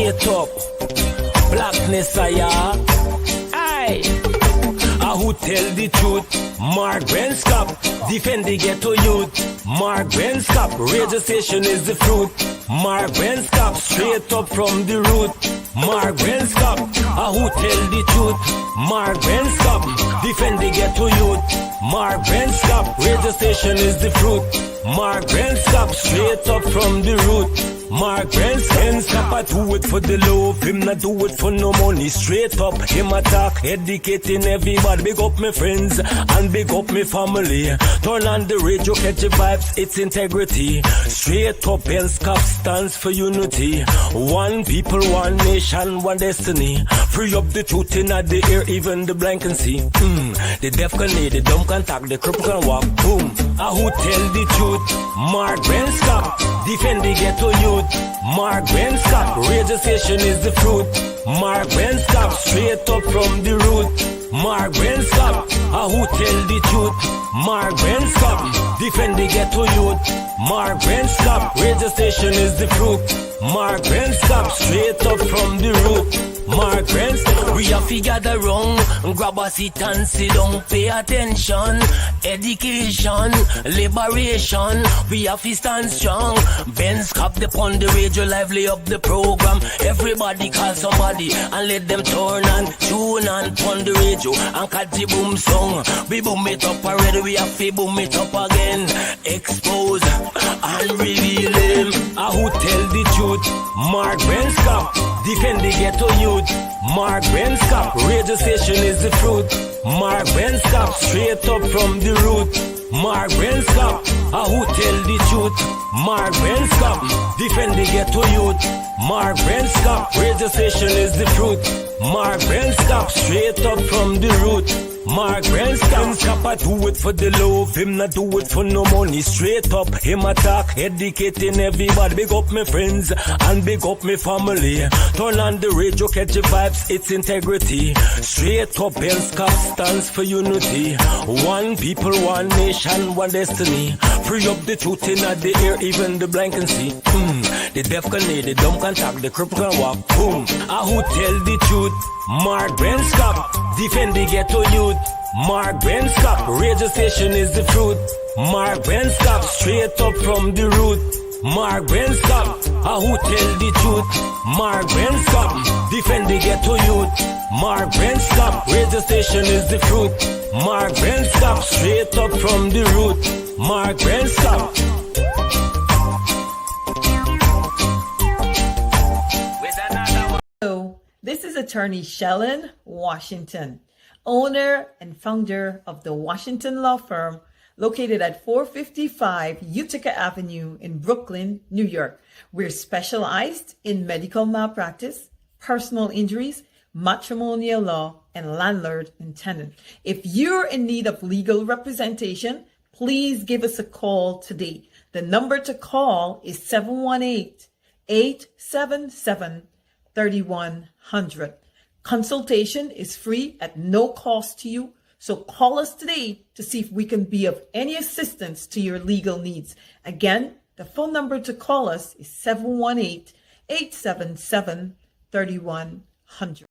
straight up. Blackness I are. Aye. Who tell the truth? Mark Benscop, defend the ghetto youth. Mark Benscop, radio station is the fruit. Mark Benscop, straight up from the root. Mark Benscop, who tell the truth? Mark Benscop, defend the ghetto youth. Mark Benscop, radio station is the fruit. Mark Benscop, straight up from the root. Mark Benscop, I do it for the love, him not do it for no money. Straight up, him attack, educating everybody. Big up my friends and big up my family. Turn on the radio, catch the vibes, it's integrity. Straight up, Benscop stands for unity. One people, one nation, one destiny. Free up the truth in the air, even the blind can see. The deaf can hear, the dumb can talk, the cripple can walk. Boom. Who tell the truth? Mark Benscop, defend the ghetto youth. Mark Benscop, radio station is the fruit. Mark Benscop, straight up from the root. Mark Benscop, who tell the truth? Mark Benscop, defend the ghetto youth. Mark Benscop, radio station is the fruit. Mark Benscop, straight up from the root. Mark Benscop, we have to gather wrong, grab a seat and sit down, pay attention. Education, liberation, we have to stand strong. Benscop upon the radio, lively up the program. Everybody call somebody and let them turn and tune and pon the radio and catch the boom song. We boom it up already, we have to boom it up again. Expose and reveal him. Who tell the truth? Mark Benscop, defend the ghetto youth. Mark Benscop, radio station is the fruit. Mark Benscop, straight up from the root. Mark Benscop, who tell the truth? Mark Benscop, defend the ghetto youth. Mark Benscop, radio station is the fruit. Mark Benscop, straight up from the root. Mark Benscop, I do it for the love, him not do it for no money. Straight up, him attack, educating everybody. Big up my friends and big up my family. Turn on the radio, catch the vibes, it's integrity. Straight up, Benscop stands for unity. One people, one nation, one destiny. Free up the truth in the air, even the blind can see. The deaf can hear, the dumb can talk, the cripple can walk. Boom. Who tell the truth? Mark Benscop, defend the ghetto youth. Mark Benscop, radio station is the fruit. Mark Benscop, straight up from the root. Mark Benscop, who tell the truth? Mark Benscop, defend the ghetto youth. Mark Benscop, radio station is the fruit. Mark Benscop, straight up from the root. Mark Benscop. This is attorney Shellen Washington, owner and founder of the Washington Law Firm, located at 455 Utica Avenue in Brooklyn, New York. We're specialized in medical malpractice, personal injuries, matrimonial law, and landlord and tenant. If you're in need of legal representation, please give us a call today. The number to call is 718-877-3100. Consultation is free at no cost to you, so call us today to see if we can be of any assistance to your legal needs. Again, the phone number to call us is 718-877-3100.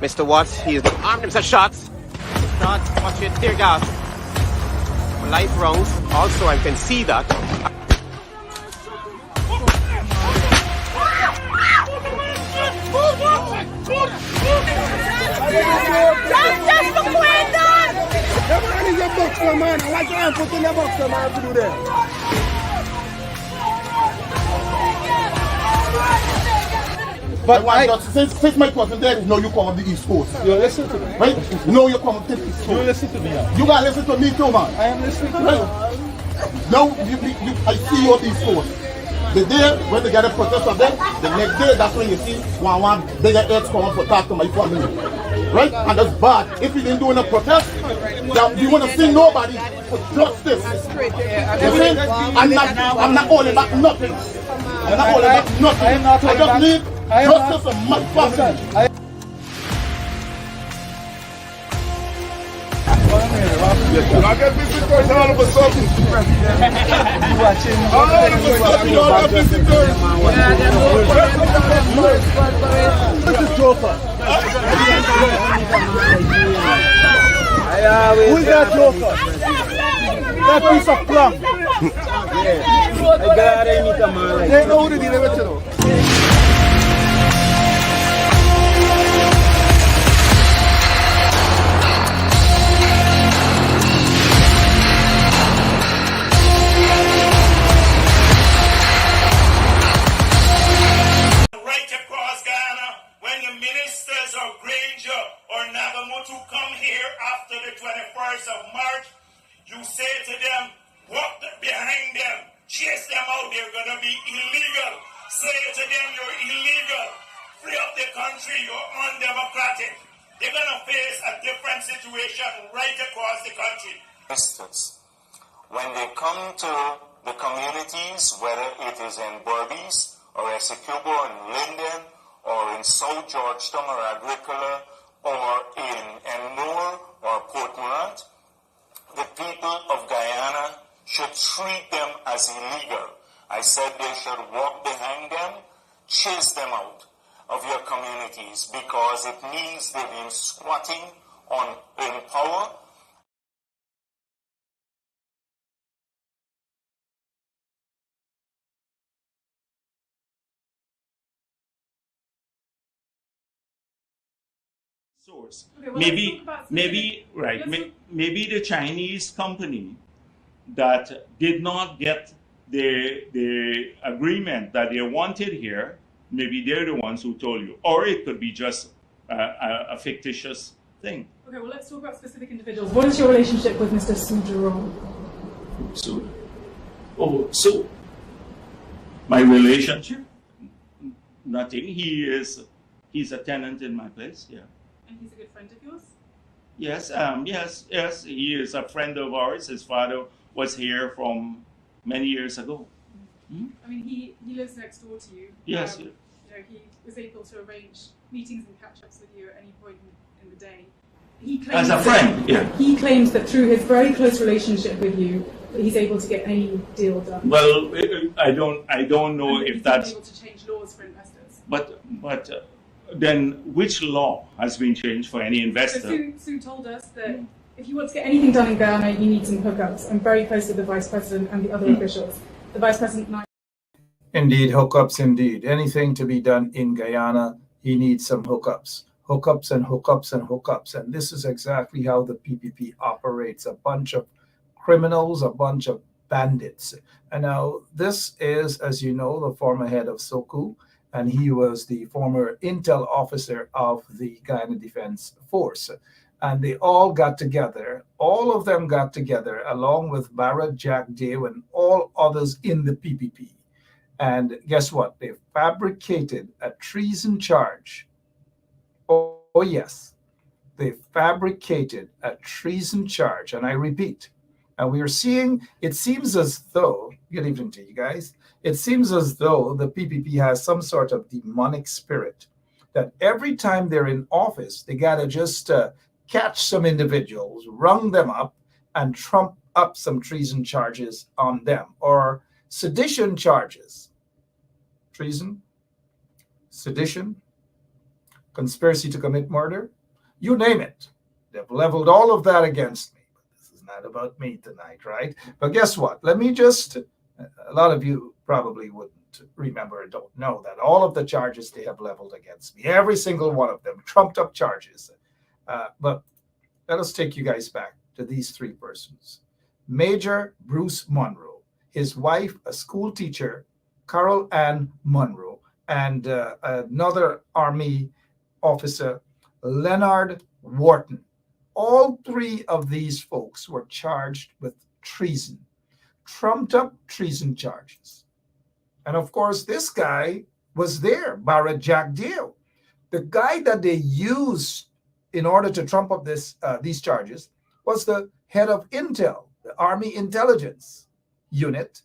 Mr. Watts, he is armed himself. Shots. Shots. Watch it. Tear gas. Live rounds. Also, I can see that. Just for Quendon! Everyone is a boxer, man. I like your put in the boxer, man, to do that. But since my cousin there, no, you come up the East Coast. You listen to me. Right? No, you come up the East Coast. You listen to me. You gotta listen to me too, man. I am listening to you. Now, I see you on the East Coast. The day when they get a protest of them, the next day, that's when you see one bigger heads come up for talk to my family. Right? And that's bad. If you didn't do a protest, you want to see nobody for justice. You see? I'm not holding back nothing. I'm not holding back nothing. I just need justice for my family. I get visitors all of a sudden. All of a sudden, you all have visitors. This is Joker. Who is that Joker? That piece of plum. They know who they never tell. Come here after the 21st of March, you say to them, walk behind them, chase them out, they're going to be illegal. Say to them, you're illegal. Free up the country, you're undemocratic. They're going to face a different situation right across the country. When they come to the communities, whether it is in Berbice or Essequibo or in Linden or in South Georgetown or Agricola, or in Ennore or Port Morant, the people of Guyana should treat them as illegal. I said they should walk behind them, chase them out of your communities, because it means they've been squatting in power. Source. Okay, well, maybe the Chinese company that did not get the agreement that they wanted here, maybe they're the ones who told you, or it could be just a fictitious thing. Okay, well, let's talk about specific individuals. What is your relationship with Mr. Sujerong? So my relationship? Nothing. He's a tenant in my place. Yeah. And he's a good friend of yours? Yes, yes. He is a friend of ours. His father was here from many years ago. Mm-hmm. I mean, he lives next door to you. Yes. You know, he was able to arrange meetings and catch-ups with you at any point in the day. He claims as a friend, yeah. He claims that through his very close relationship with you, that he's able to get any deal done. Well, I don't know and if that's able to change laws for investors. But then which law has been changed for any investor? So Sue told us that if you want to get anything done in Guyana, you need some hookups. I'm very close with the Vice President and the other officials. The Vice President and I... Indeed, hookups indeed. Anything to be done in Guyana, he needs some hookups. Hookups and hookups and hookups. And this is exactly how the PPP operates. A bunch of criminals, a bunch of bandits. And now this is, as you know, the former head of SOCU, and he was the former intel officer of the Guyana Defense Force. And they all got together, all of them got together, along with Barrett, Jack Dave, and all others in the PPP. And guess what? They fabricated a treason charge. Oh yes, they fabricated a treason charge. And I repeat, and we are seeing, it seems as though, good evening to you guys, it seems as though the PPP has some sort of demonic spirit that every time they're in office, they got to just catch some individuals, rung them up, and trump up some treason charges on them, or sedition charges. Treason, sedition, conspiracy to commit murder, you name it. They've leveled all of that against me. But this is not about me tonight, right? But guess what? Let me just, a lot of you probably wouldn't remember or don't know that all of the charges they have leveled against me, every single one of them, trumped up charges. But let us take you guys back to these three persons. Major Bruce Monroe, his wife, a school teacher, Carol Ann Monroe, and another Army officer, Leonard Wharton. All three of these folks were charged with treason, trumped up treason charges. And of course, this guy was there, Barrett Jack Deal. The guy that they used in order to trump up these charges was the head of Intel, the Army Intelligence Unit,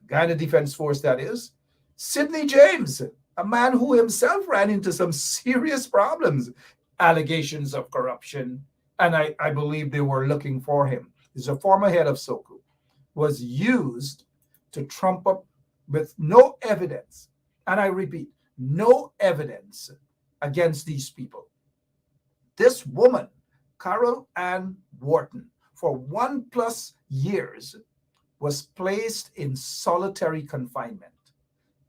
Guyana Defense Force, that is, Sidney James, a man who himself ran into some serious problems, allegations of corruption, and I believe they were looking for him. He's a former head of SOCU, was used to trump up with no evidence, and I repeat, no evidence against these people. This woman, Carol Ann Wharton, for 1+ years, was placed in solitary confinement.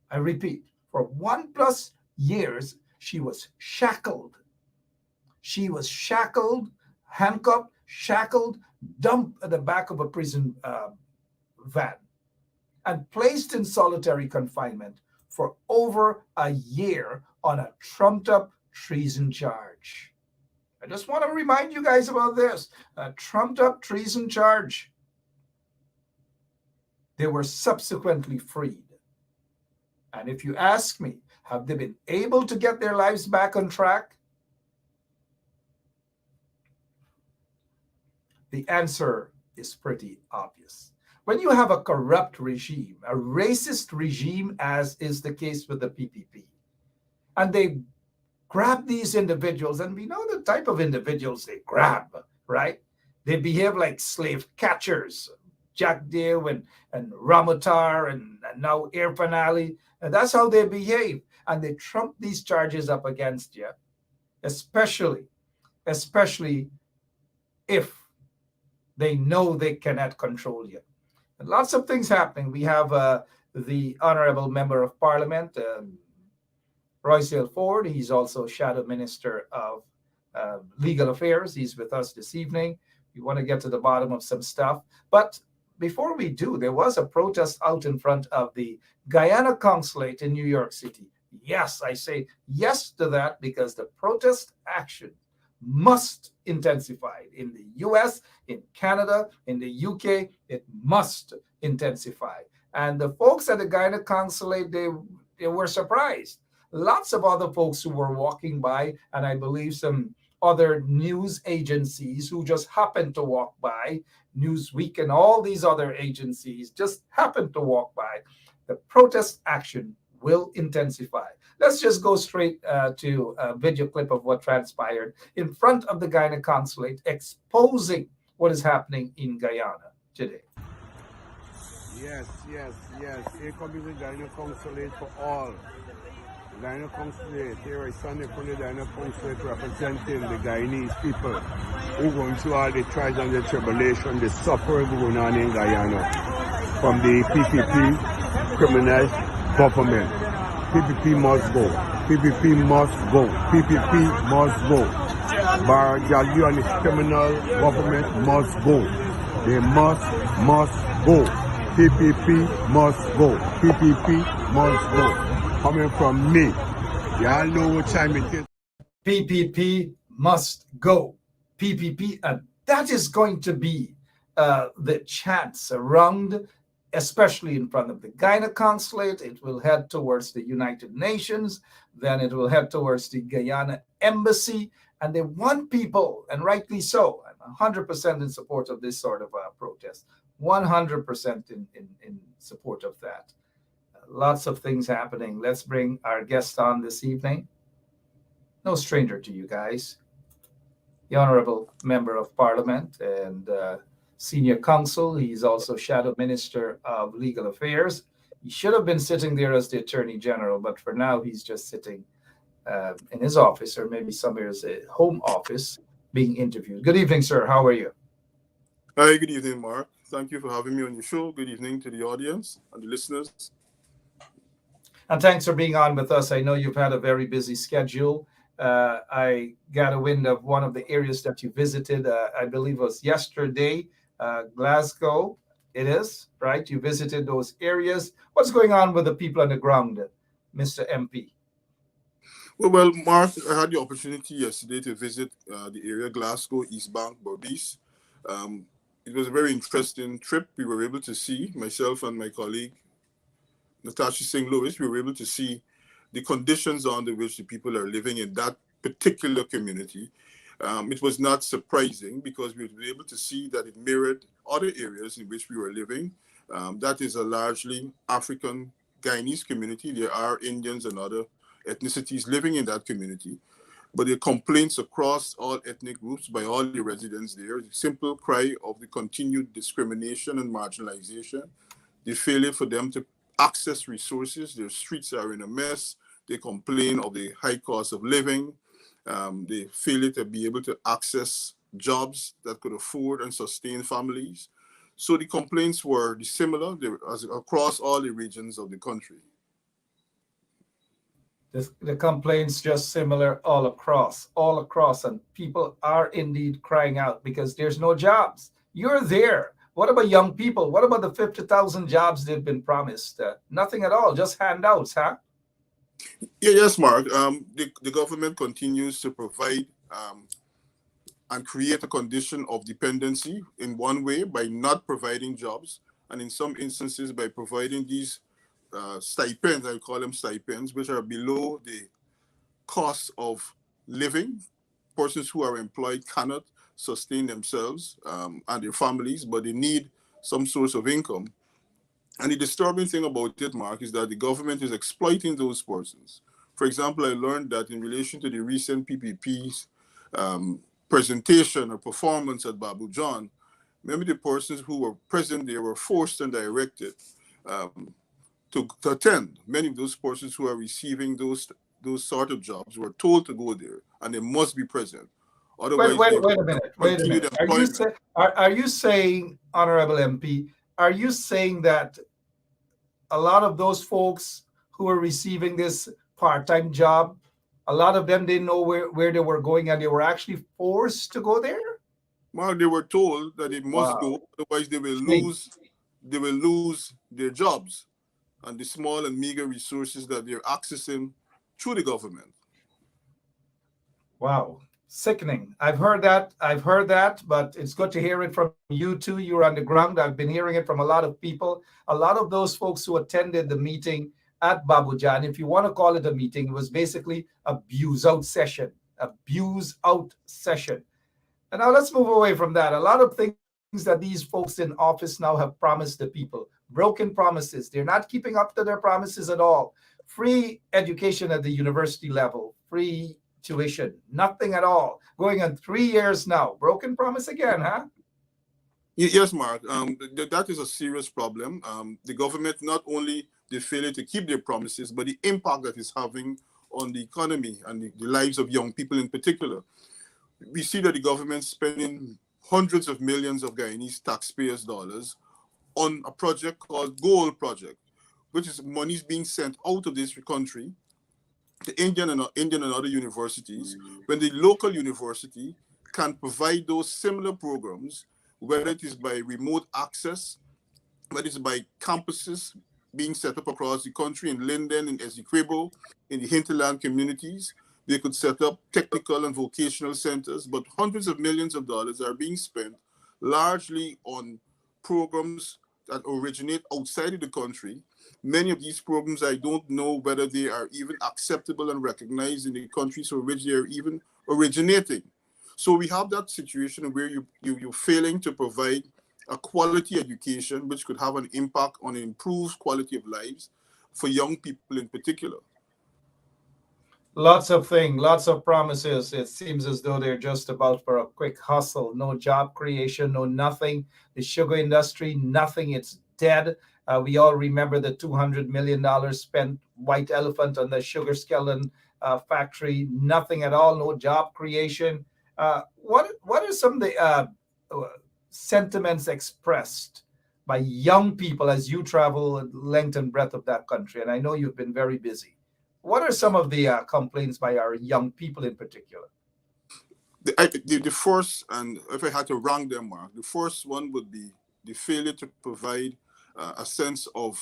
I repeat, for 1+ years, she was shackled. She was shackled, handcuffed, shackled, dumped at the back of a prison van, and placed in solitary confinement for over a year on a trumped-up treason charge. I just want to remind you guys about this, a trumped-up treason charge. They were subsequently freed. And if you ask me, have they been able to get their lives back on track? The answer is pretty obvious. When you have a corrupt regime, a racist regime, as is the case with the PPP, and they grab these individuals, and we know the type of individuals they grab, right? They behave like slave catchers, Jack Dale and Ramotar and now Irfan Ali, and that's how they behave. And they trump these charges up against you, especially if they know they cannot control you. And lots of things happening. We have the Honorable Member of Parliament, Roysdale Ford. He's also Shadow Minister of Legal Affairs. He's with us this evening. We want to get to the bottom of some stuff. But before we do, there was a protest out in front of the Guyana consulate in New York City. Yes, I say yes to that, because the protest action must intensify. In the US, in Canada, in the UK, it must intensify. And the folks at the Guyana consulate, they were surprised. Lots of other folks who were walking by, and I believe some other news agencies who just happened to walk by, Newsweek and all these other agencies just happened to walk by. The protest action will intensify. Let's just go straight to a video clip of what transpired in front of the Guyana consulate, exposing what is happening in Guyana today. Yes. Here comes the Guyana consulate for all. The Guyana consulate, here I stand in front of the Guyana consulate representing the Guyanese people who are going through all the trials and the tribulation, the suffering going on in Guyana from the PPP criminal government. PPP must go. PPP must go. PPP must go. Barajali and the criminal government must go. They must go. PPP must go. PPP must go. Coming from me, y'all know what time it is. PPP must go. PPP, and that is going to be the chants around, especially in front of the Guyana consulate. It will head towards the United Nations, then it will head towards the Guyana embassy, and they want people, and rightly so. I'm 100% in support of this sort of protest, 100% in support of that. Lots of things happening. Let's bring our guest on this evening. No stranger to you guys. The Honorable Member of Parliament and Senior Counsel. He's also Shadow Minister of Legal Affairs. He should have been sitting there as the Attorney General, but for now he's just sitting in his office, or maybe somewhere as a home office, being interviewed. Good evening, sir. How are you? Hi, good evening, Mark. Thank you for having me on your show. Good evening to the audience and the listeners. And thanks for being on with us. I know you've had a very busy schedule. I got a wind of one of the areas that you visited, I believe it was yesterday, Glasgow. It is, right? You visited those areas. What's going on with the people on the ground, Mr. MP? Well, Mark, I had the opportunity yesterday to visit the area, Glasgow, East Bank, Berbice. It was a very interesting trip. We were able to see, myself and my colleague, Natasha St. Louis, we were able to see the conditions under which the people are living in that particular community. It was not surprising because we were able to see that it mirrored other areas in which we were living. That is a largely African Guyanese community. There are Indians and other ethnicities living in that community. But the complaints across all ethnic groups by all the residents there, the simple cry of the continued discrimination and marginalization, the failure for them to access resources. Their streets are in a mess. They complain of the high cost of living. They failure to be able to access jobs that could afford and sustain families. So the complaints were similar across all the regions of the country. The complaints just similar all across, and people are indeed crying out because there's no jobs. You're there. What about young people? What about the 50,000 jobs they've been promised? Nothing at all, just handouts, huh? Yes, Mark. The government continues to provide and create a condition of dependency in one way by not providing jobs, and in some instances by providing these stipends, I call them stipends, which are below the cost of living. Persons who are employed cannot sustain themselves and their families, but they need some source of income. And the disturbing thing about it, Mark, is that the government is exploiting those persons. For example, I learned that in relation to the recent PPP's presentation or performance at Babu John, maybe the persons who were present there were forced and directed to attend. Many of those persons who are receiving those sort of jobs were told to go there, and they must be present. Otherwise, wait a minute. Are you saying, Honorable MP, are you saying that a lot of those folks who are receiving this part-time job, a lot of them didn't know where they were going, and they were actually forced to go there? Well, they were told that they must go, otherwise they will lose their jobs and the small and meager resources that they're accessing through the government. Wow. Sickening. I've heard that, but it's good to hear it from you too. You're on the ground. I've been hearing it from a lot of people. A lot of those folks who attended the meeting at Babu John, if you want to call it a meeting, it was basically a abuse out session. And now let's move away from that. A lot of things that these folks in office now have promised the people, broken promises. They're not keeping up to their promises at all. Free education at the university level, free tuition, nothing at all. Going on 3 years now. Broken promise again, huh? Yes, Mark. That is a serious problem. The government not only the failure to keep their promises, but the impact that it's having on the economy and the lives of young people in particular. We see that the government spending hundreds of millions of Guyanese taxpayers' dollars on a project called Gold Project, which is monies being sent out of this country to Indian and other universities, when the local university can provide those similar programs, whether it is by remote access, whether it's by campuses being set up across the country in Linden, in Essequibo, in the hinterland communities. They could set up technical and vocational centers, but hundreds of millions of dollars are being spent largely on programs that originate outside of the country. Many of these programs, I don't know whether they are even acceptable and recognized in the countries from which they are even originating. So we have that situation where you're failing to provide a quality education, which could have an impact on improved quality of lives for young people in particular. Lots of things, lots of promises. It seems as though they're just about for a quick hustle. No job creation, no nothing. The sugar industry, nothing. It's dead. We all remember the $200 million spent white elephant on the sugar skeleton factory. Nothing at all. No job creation. What are some of the sentiments expressed by young people as you travel length and breadth of that country? And I know you've been very busy. What are some of the complaints by our young people in particular? The first, and if I had to rank them, Mark, the first one would be the failure to provide a sense of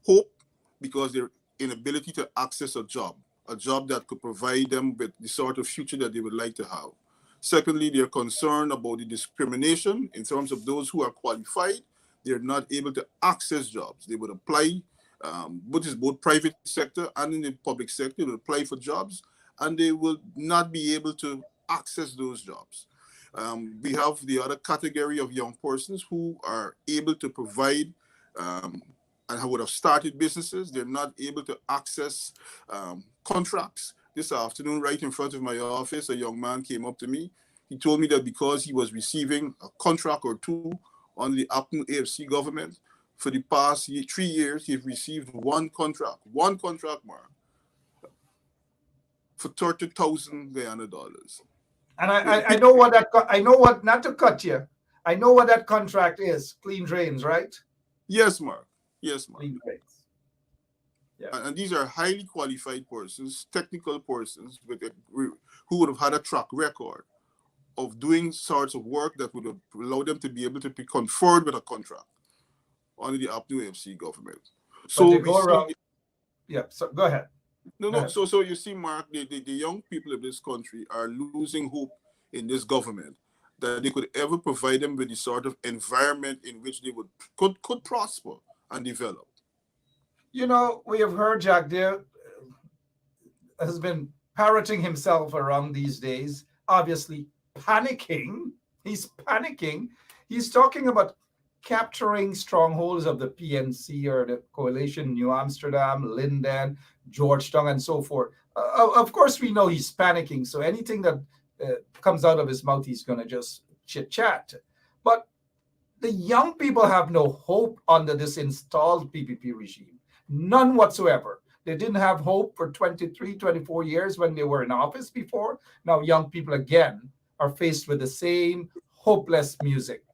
hope because their inability to access a job that could provide them with the sort of future that they would like to have. Secondly, they're concerned about the discrimination in terms of those who are qualified. They're not able to access jobs. They would apply which is both private sector and in the public sector, will apply for jobs, and they will not be able to access those jobs. We have the other category of young persons who are able to provide and would have started businesses. They're not able to access contracts. This afternoon, right in front of my office, a young man came up to me. He told me that because he was receiving a contract or two on the Apnu AFC government, for the past 3 years, he's received one contract, Mark, for 30,000 Guyana dollars. And I know what that, I know what, not to cut you, I know what that contract is. Clean drains, right? Yes, Mark. Yes, Mark. Clean drains. Yeah. And these are highly qualified persons, technical persons who would have had a track record of doing sorts of work that would have allowed them to be able to be conferred with a contract under the Apnu AFC government. So they go around. Yeah, so go ahead. No. So you see, Mark, the young people of this country are losing hope in this government that they could ever provide them with the sort of environment in which they could prosper and develop. You know, we have heard Jack Deere has been parroting himself around these days, obviously panicking. He's panicking. He's talking about capturing strongholds of the PNC or the coalition, New Amsterdam, Linden, Georgetown, and so forth. Of course, we know he's panicking. So anything that comes out of his mouth, he's going to just chit-chat. But the young people have no hope under this installed PPP regime. None whatsoever. They didn't have hope for 23, 24 years when they were in office before. Now young people again are faced with the same hopeless music.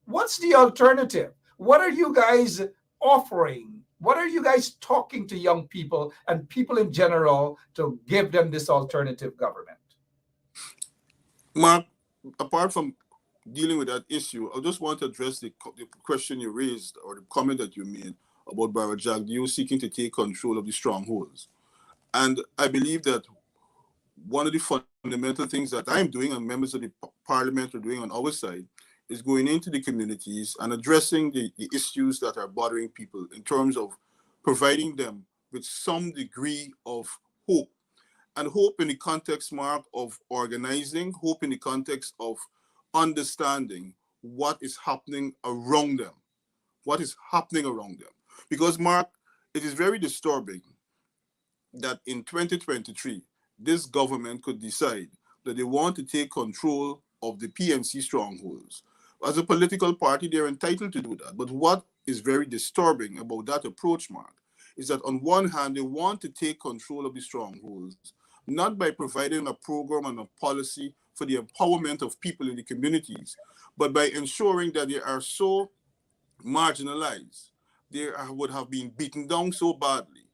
What's the alternative? What are you guys offering? What are you guys talking to young people and people in general to give them this alternative government? Mark, apart from dealing with that issue, I just want to address the question you raised or the comment that you made about Barra Jack Deere seeking to take control of the strongholds. And I believe that one of the fundamental things that I'm doing and members of the parliament are doing on our side is going into the communities and addressing the issues that are bothering people in terms of providing them with some degree of hope. And hope in the context, Mark, of organizing, hope in the context of understanding what is happening around them. What is happening around them. Because, Mark, it is very disturbing that in 2023, this government could decide that they want to take control of the PNC strongholds. As a political party, they're entitled to do that. But what is very disturbing about that approach, Mark, is that on one hand, they want to take control of the strongholds, not by providing a program and a policy for the empowerment of people in the communities, but by ensuring that they are so marginalized, they would have been beaten down so badly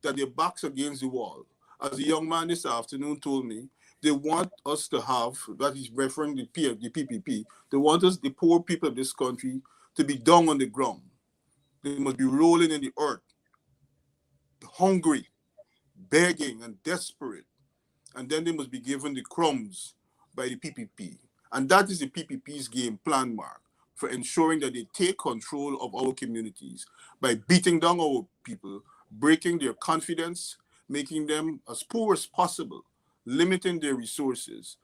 that their backs against the wall. As a young man this afternoon told me, they want us to have, that is referring to the PPP, they want us, the poor people of this country, to be down on the ground. They must be rolling in the earth, hungry, begging and desperate. And then they must be given the crumbs by the PPP. And that is the PPP's game plan, Mark, for ensuring that they take control of our communities by beating down our people, breaking their confidence, making them as poor as possible, limiting their resources,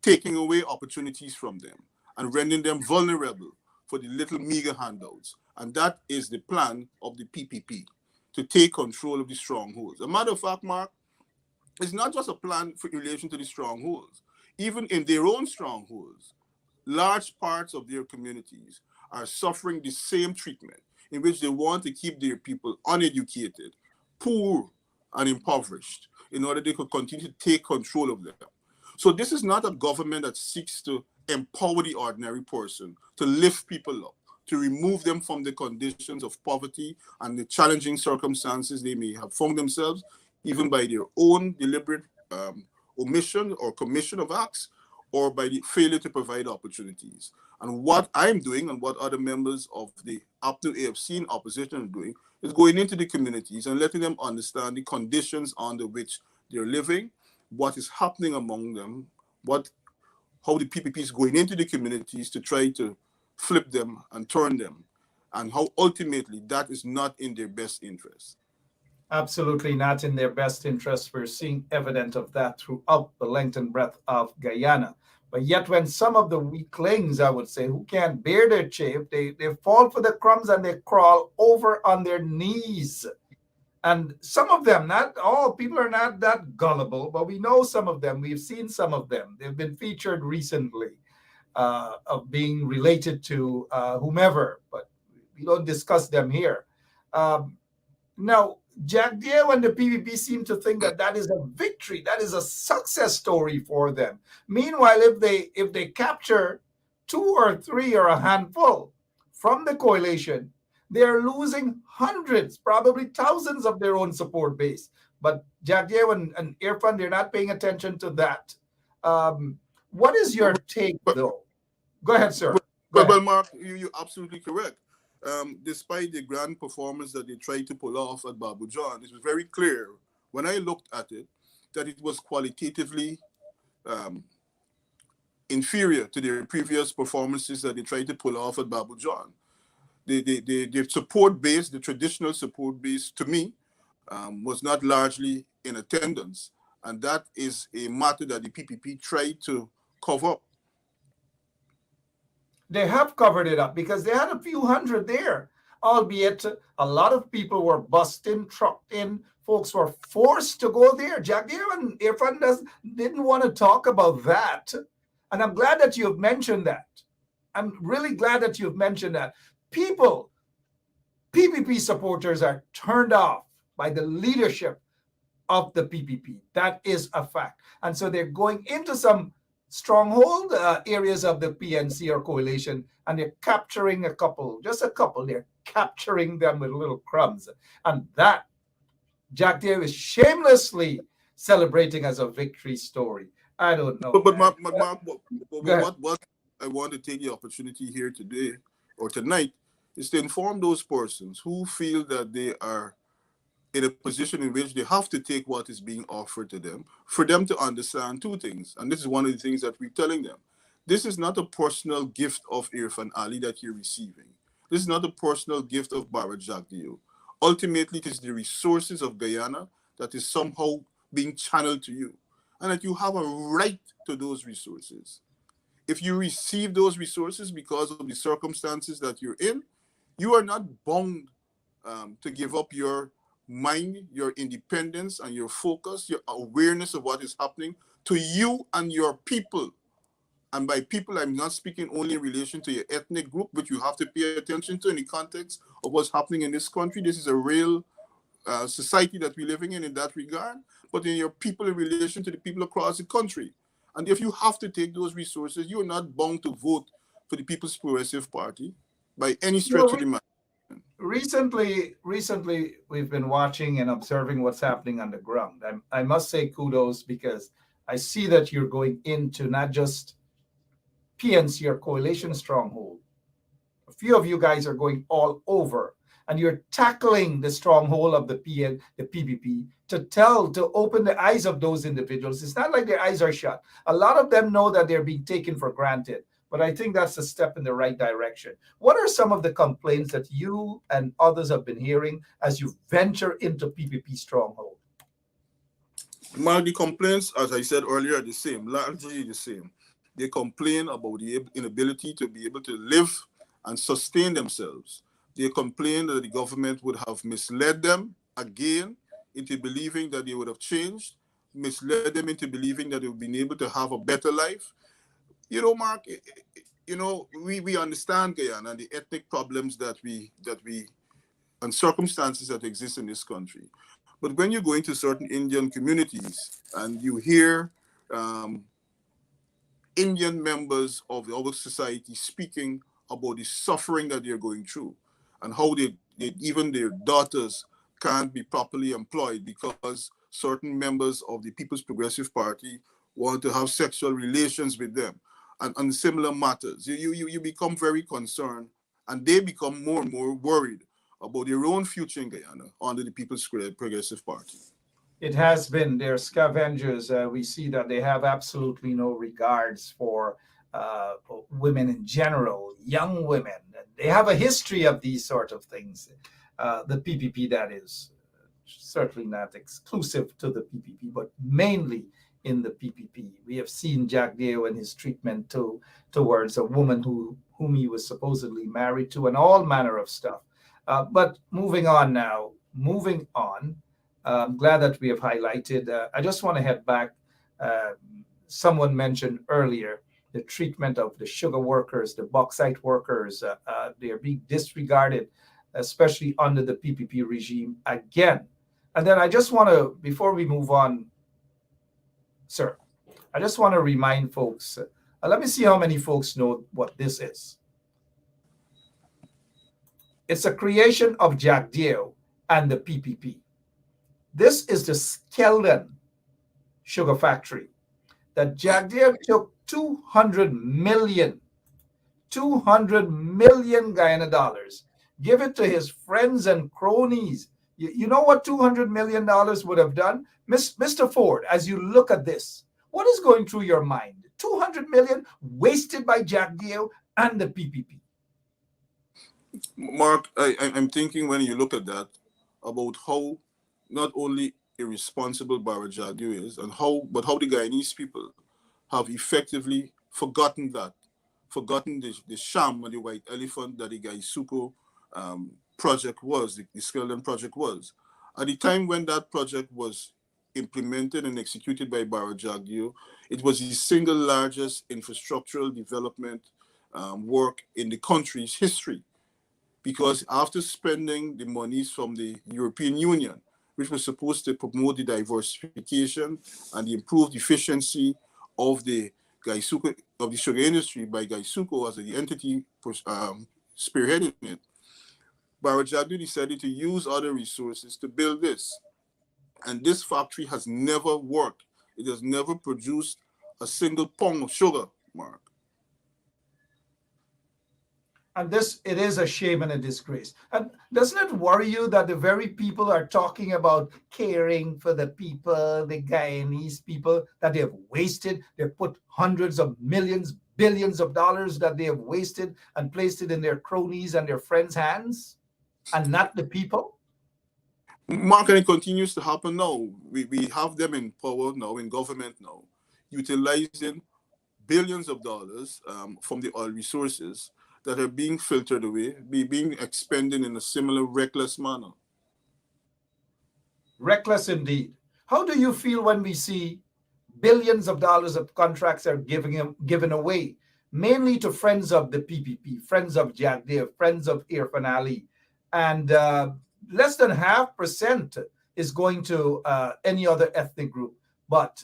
taking away opportunities from them, and rendering them vulnerable for the little meager handouts. And that is the plan of the PPP, to take control of the strongholds. As a matter of fact, Mark, it's not just a plan in relation to the strongholds. Even in their own strongholds, large parts of their communities are suffering the same treatment in which they want to keep their people uneducated, poor, and impoverished in order they could continue to take control of them. So this is not a government that seeks to empower the ordinary person, to lift people up, to remove them from the conditions of poverty and the challenging circumstances they may have found themselves, even by their own deliberate omission or commission of acts, or by the failure to provide opportunities. And what I'm doing and what other members of the Apnu AFC in opposition are doing is going into the communities and letting them understand the conditions under which they're living, what is happening among them, how the PPP is going into the communities to try to flip them and turn them. and how ultimately that is not in their best interest. Absolutely not in their best interest. We're seeing evidence of that throughout the length and breadth of Guyana. But yet when some of the weaklings, I would say, who can't bear their chafe, they fall for the crumbs and they crawl over on their knees. And some of them, not all people are not that gullible, but we know some of them. We've seen some of them. They've been featured recently of being related to whomever, but we don't discuss them here. Now, Jack Deere and the PPP seem to think that that is a victory, that is a success story for them. Meanwhile, if they capture 2 or 3 or a handful from the coalition, they're losing hundreds, probably thousands of their own support base. But Jack Deere and Irfan, they're not paying attention to that. What is your take, though? Go ahead, sir. Well, Mark, you're absolutely correct. Despite the grand performance that they tried to pull off at Babu John, it was very clear when I looked at it that it was qualitatively inferior to their previous performances that they tried to pull off at Babu John. The support base, the traditional support base, to me, was not largely in attendance. And that is a matter that the PPP tried to cover up. They have covered it up because they had a few hundred there, albeit a lot of people were bussed in, trucked in. Folks were forced to go there. Jack Deere and Irfan didn't want to talk about that. And I'm glad that you've mentioned that. I'm really glad that you've mentioned that. People, PPP supporters are turned off by the leadership of the PPP. That is a fact. And so they're going into some stronghold areas of the PNC or coalition, and they're capturing a couple, just a couple. They're capturing them with little crumbs. And that Jack Deere is shamelessly celebrating as a victory story. I don't know. But Mark, what I want to take the opportunity here today or tonight is to inform those persons who feel that they are in a position in which they have to take what is being offered to them, for them to understand 2 things. And this is one of the things that we're telling them. This is not a personal gift of Irfan Ali that you're receiving. This is not a personal gift of Barra Jack Deere. Ultimately, it is the resources of Guyana that is somehow being channeled to you, and that you have a right to those resources. If you receive those resources because of the circumstances that you're in, you are not bound to give up your mind, your independence, and your focus, your awareness of what is happening to you and your people. And by people, I'm not speaking only in relation to your ethnic group, which you have to pay attention to in the context of what's happening in this country. This is a real society that we're living in that regard, but in your people in relation to the people across the country. And if you have to take those resources, you're not bound to vote for the People's Progressive Party by any stretch of the imagination. Recently, we've been watching and observing what's happening on the ground. I must say kudos, because I see that you're going into not just PNC or coalition stronghold. A few of you guys are going all over, and you're tackling the stronghold of the PPP to open the eyes of those individuals. It's not like their eyes are shut. A lot of them know that they're being taken for granted. But I think that's a step in the right direction. What are some of the complaints that you and others have been hearing as you venture into PPP stronghold? Mark, the complaints, as I said earlier, are the same, largely the same. They complain about the inability to be able to live and sustain themselves. They complain that the government would have misled them again into believing that they would have changed, misled them into believing that they would be able to have a better life. You know, Mark, we understand Guyana and the ethnic problems that we and circumstances that exist in this country. But when you go into certain Indian communities and you hear Indian members of our society speaking about the suffering that they're going through and how even their daughters can't be properly employed because certain members of the People's Progressive Party want to have sexual relations with them, and similar matters, you become very concerned, and they become more and more worried about their own future in Guyana under the People's Progressive Party. It has been their scavengers. We see that they have absolutely no regards for women in general, young women. They have a history of these sort of things. The PPP, that is, certainly not exclusive to the PPP, but mainly in the PPP. We have seen Jack Deo and his treatment towards a woman whom he was supposedly married to, and all manner of stuff. But moving on now, I'm glad that we have highlighted. I just want to head back. Someone mentioned earlier the treatment of the sugar workers, the bauxite workers. They are being disregarded, especially under the PPP regime again. And then I just want to, before we move on, sir, I just want to remind folks, let me see how many folks know what this is. It's a creation of Jack Deo and the PPP. This is the Skeldon sugar factory that Jack Deo took 200 million Guyana dollars, give it to his friends and cronies. You know what $200 million would have done? Mr. Ford, as you look at this, what is going through your mind? 200 million wasted by Jack Deo and the PPP. Mark, I'm thinking when you look at that about how not only irresponsible Barra Jack Deo is, but how the Guyanese people have effectively forgotten the sham and the white elephant that the Gaisuko project was, the Skeldon project was. At the time when that project was implemented and executed by Barra Jack Deo, it was the single largest infrastructural development work in the country's history. Because after spending the monies from the European Union, which was supposed to promote the diversification and the improved efficiency of the Gaisuko, of the sugar industry by Gaisuko as the entity spearheading it, Barra Jack Deo decided to use other resources to build this. And this factory has never worked. It has never produced a single pound of sugar, Mark. And it is a shame and a disgrace. And doesn't it worry you that the very people are talking about caring for the people, the Guyanese people, that they have wasted, they've put hundreds of millions, billions of dollars that they have wasted and placed it in their cronies and their friends' hands, and not the people? Mark, and it continues to happen now. We have them in power now, in government now, utilizing billions of dollars from the oil resources that are being filtered away, being expended in a similar reckless manner. Reckless indeed. How do you feel when we see billions of dollars of contracts are given away, mainly to friends of the PPP, friends of Jack Deo, friends of Irfan Ali, and less than 0.5% is going to any other ethnic group, but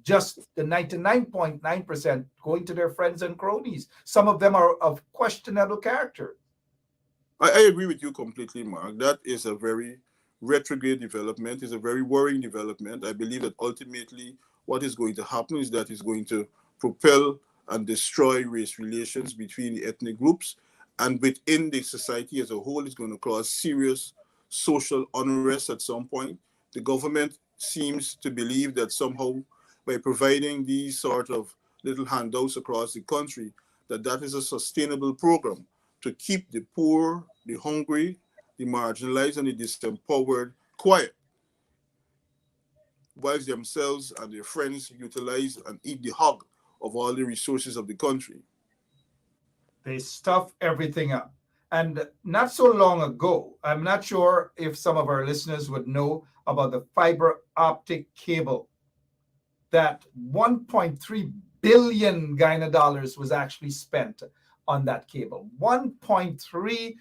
just the 99.9% going to their friends and cronies. Some of them are of questionable character. I agree with you completely, Mark. That is a very retrograde development. It's a very worrying development. I believe that ultimately what is going to happen is that it's going to propel and destroy race relations between the ethnic groups, and within the society as a whole. It's going to cause serious social unrest at some point. The government seems to believe that somehow by providing these sort of little handouts across the country, that is a sustainable program to keep the poor, the hungry, the marginalized, and the disempowered quiet, whilst themselves and their friends utilize and eat the hog of all the resources of the country. They stuff everything up. And not so long ago, I'm not sure if some of our listeners would know about the fiber optic cable, that 1.3 billion Guyana dollars was actually spent on that cable. 1.3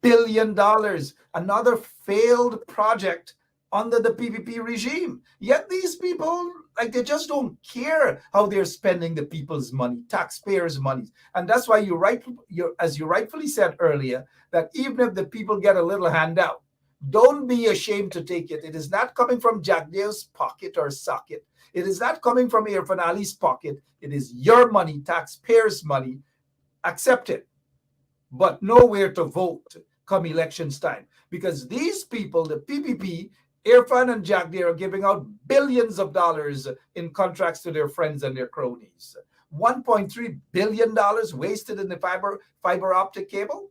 billion dollars, another failed project under the PPP regime. Yet these people, they just don't care how they're spending the people's money, taxpayers' money. And that's why as you rightfully said earlier, that even if the people get a little handout, don't be ashamed to take it. It is not coming from Jack Deo's pocket or socket. It is not coming from Irfan Ali's pocket. It is your money, taxpayers' money. Accept it, but know where to vote come elections time. Because these people, the PPP, Irfan and Jack Deo, are giving out billions of dollars in contracts to their friends and their cronies. $1.3 billion wasted in the fiber optic cable?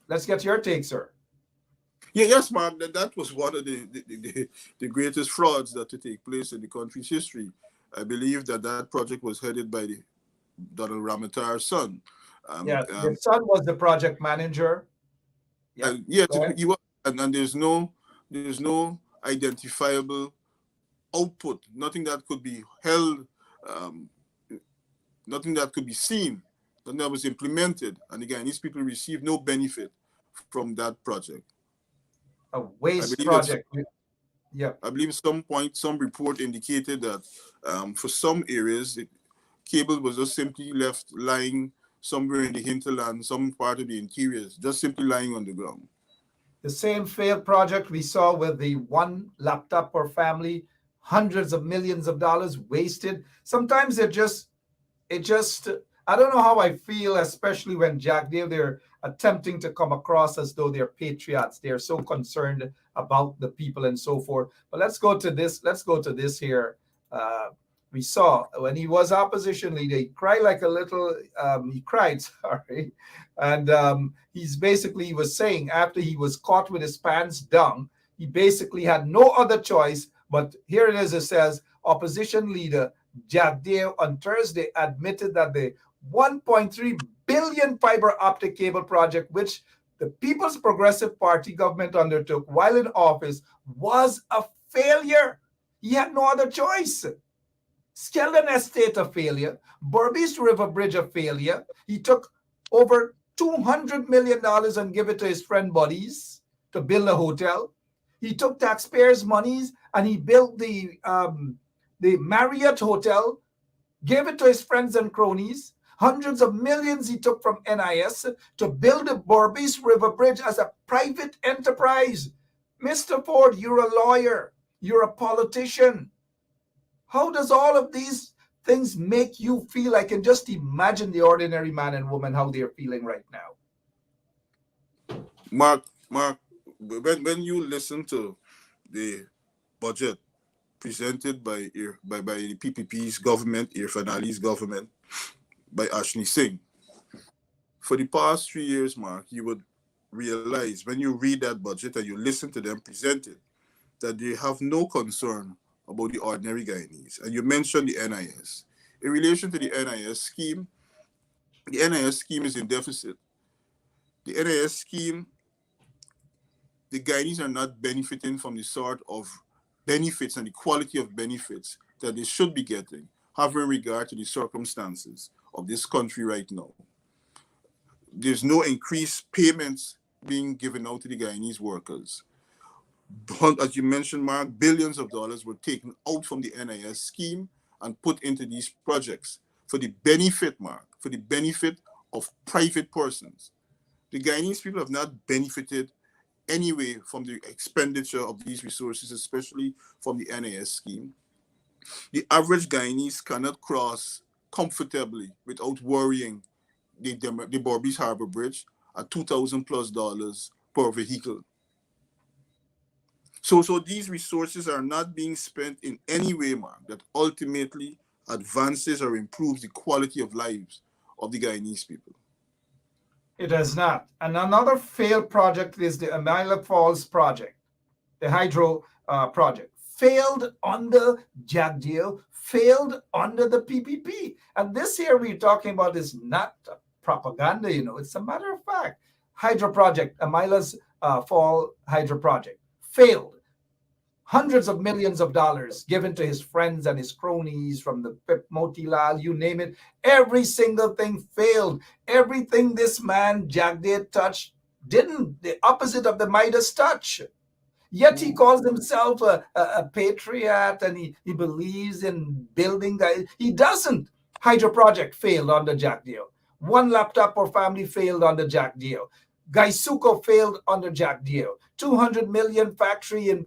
Let's get your take, sir. Yeah, yes, Mark. That was one of the greatest frauds that to take place in the country's history. I believe that project was headed by the Donald Ramatar's son. The son was the project manager. Yes, he was, and there's no identifiable output, nothing that could be held, nothing that could be seen, nothing that was implemented. And again, these people received no benefit from that project. A waste project. I believe at some point, some report indicated that for some areas, the cable was just simply left lying somewhere in the hinterland, some part of the interiors, just simply lying on the ground. The same failed project we saw with the one laptop per family, hundreds of millions of dollars wasted. Sometimes I don't know how I feel, especially when they're attempting to come across as though they're patriots. They're so concerned about the people and so forth. But let's go to this here. We saw when he was opposition leader, he cried like a little, he cried, sorry. And he was saying after he was caught with his pants down, he basically had no other choice. But here it is, it says, opposition leader Jagdeo on Thursday admitted that the 1.3 billion fiber optic cable project, which the People's Progressive Party government undertook while in office, was a failure. He had no other choice. Skeldon Estate a failure. Berbice River Bridge a failure. He took over $200 million and gave it to his friend buddies to build a hotel. He took taxpayers' monies and he built the Marriott Hotel, gave it to his friends and cronies. Hundreds of millions he took from NIS to build the Berbice River Bridge as a private enterprise. Mr. Ford, you're a lawyer. You're a politician. How does all of these things make you feel? I can just imagine the ordinary man and woman, how they're feeling right now. Mark, when you listen to the budget presented by the PPP's government, Irfan Ali's government, by Ashley Singh, for the past 3 years, Mark, you would realize when you read that budget and you listen to them presented that they have no concern about the ordinary Guyanese. And you mentioned the NIS. In relation to the NIS scheme is in deficit. The NIS scheme, the Guyanese are not benefiting from the sort of benefits and the quality of benefits that they should be getting, having regard to the circumstances of this country right now. There's no increased payments being given out to the Guyanese workers. As you mentioned, Mark, billions of dollars were taken out from the NIS scheme and put into these projects for the benefit, Mark, for the benefit of private persons. The Guyanese people have not benefited anyway from the expenditure of these resources, especially from the NIS scheme. The average Guyanese cannot cross comfortably without worrying the Berbice Harbor Bridge at $2,000+ per vehicle. So these resources are not being spent in any way, Mark, that ultimately advances or improves the quality of lives of the Guyanese people. It has not. And another failed project is the Amila Falls project, the hydro project. Failed under Jagdeo, failed under the PPP. And this here we're talking about is not propaganda, it's a matter of fact. Hydro project, Amila's Fall hydro project, failed. Hundreds of millions of dollars given to his friends and his cronies from the Pip Motilal, you name it. Every single thing failed. Everything this man, Jagdeo, touched didn't. The opposite of the Midas touch. Yet he calls himself a patriot and he believes in building that. He doesn't. Hydro project failed under Jagdeo. One laptop per family failed under Jagdeo. Gaisuko failed under Jagdeo. 200 million factory in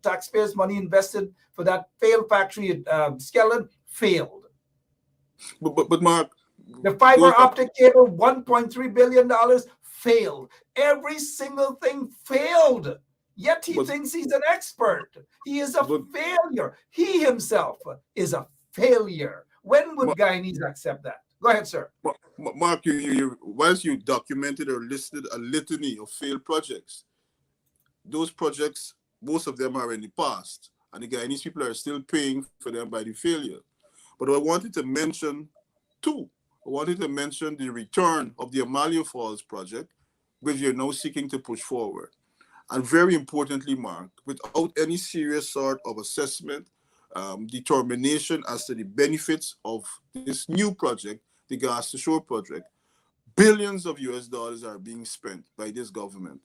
taxpayers' money invested for that failed factory at Skeldon failed. But Mark, the fiber optic cable, $1.3 billion failed. Every single thing failed. Yet he thinks he's an expert. He is a failure. He himself is a failure. When would Guyanese accept that? Go ahead, sir. Mark, whilst you documented or listed a litany of failed projects, those projects, most of them are in the past, and the Guyanese people are still paying for them by the failure. But I wanted to mention two. I wanted to mention the return of the Amalia Falls project, which you're now seeking to push forward. And very importantly, Mark, without any serious sort of assessment, determination as to the benefits of this new project, the Gas to Shore project, billions of US dollars are being spent by this government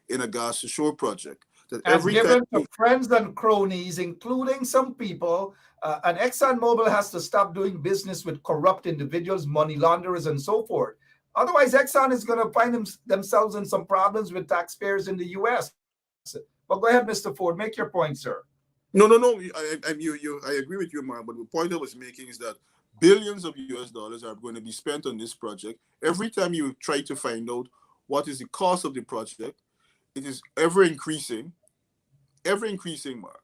in a Gas to Shore project. That And every given time to friends and cronies, including some people, and ExxonMobil has to stop doing business with corrupt individuals, money launderers, and so forth. Otherwise, Exxon is going to find themselves in some problems with taxpayers in the U.S. But go ahead, Mr. Ford, make your point, sir. No. I agree with you, Mark. But the point I was making is that billions of US dollars are going to be spent on this project. Every time you try to find out what is the cost of the project, it is ever increasing, Mark.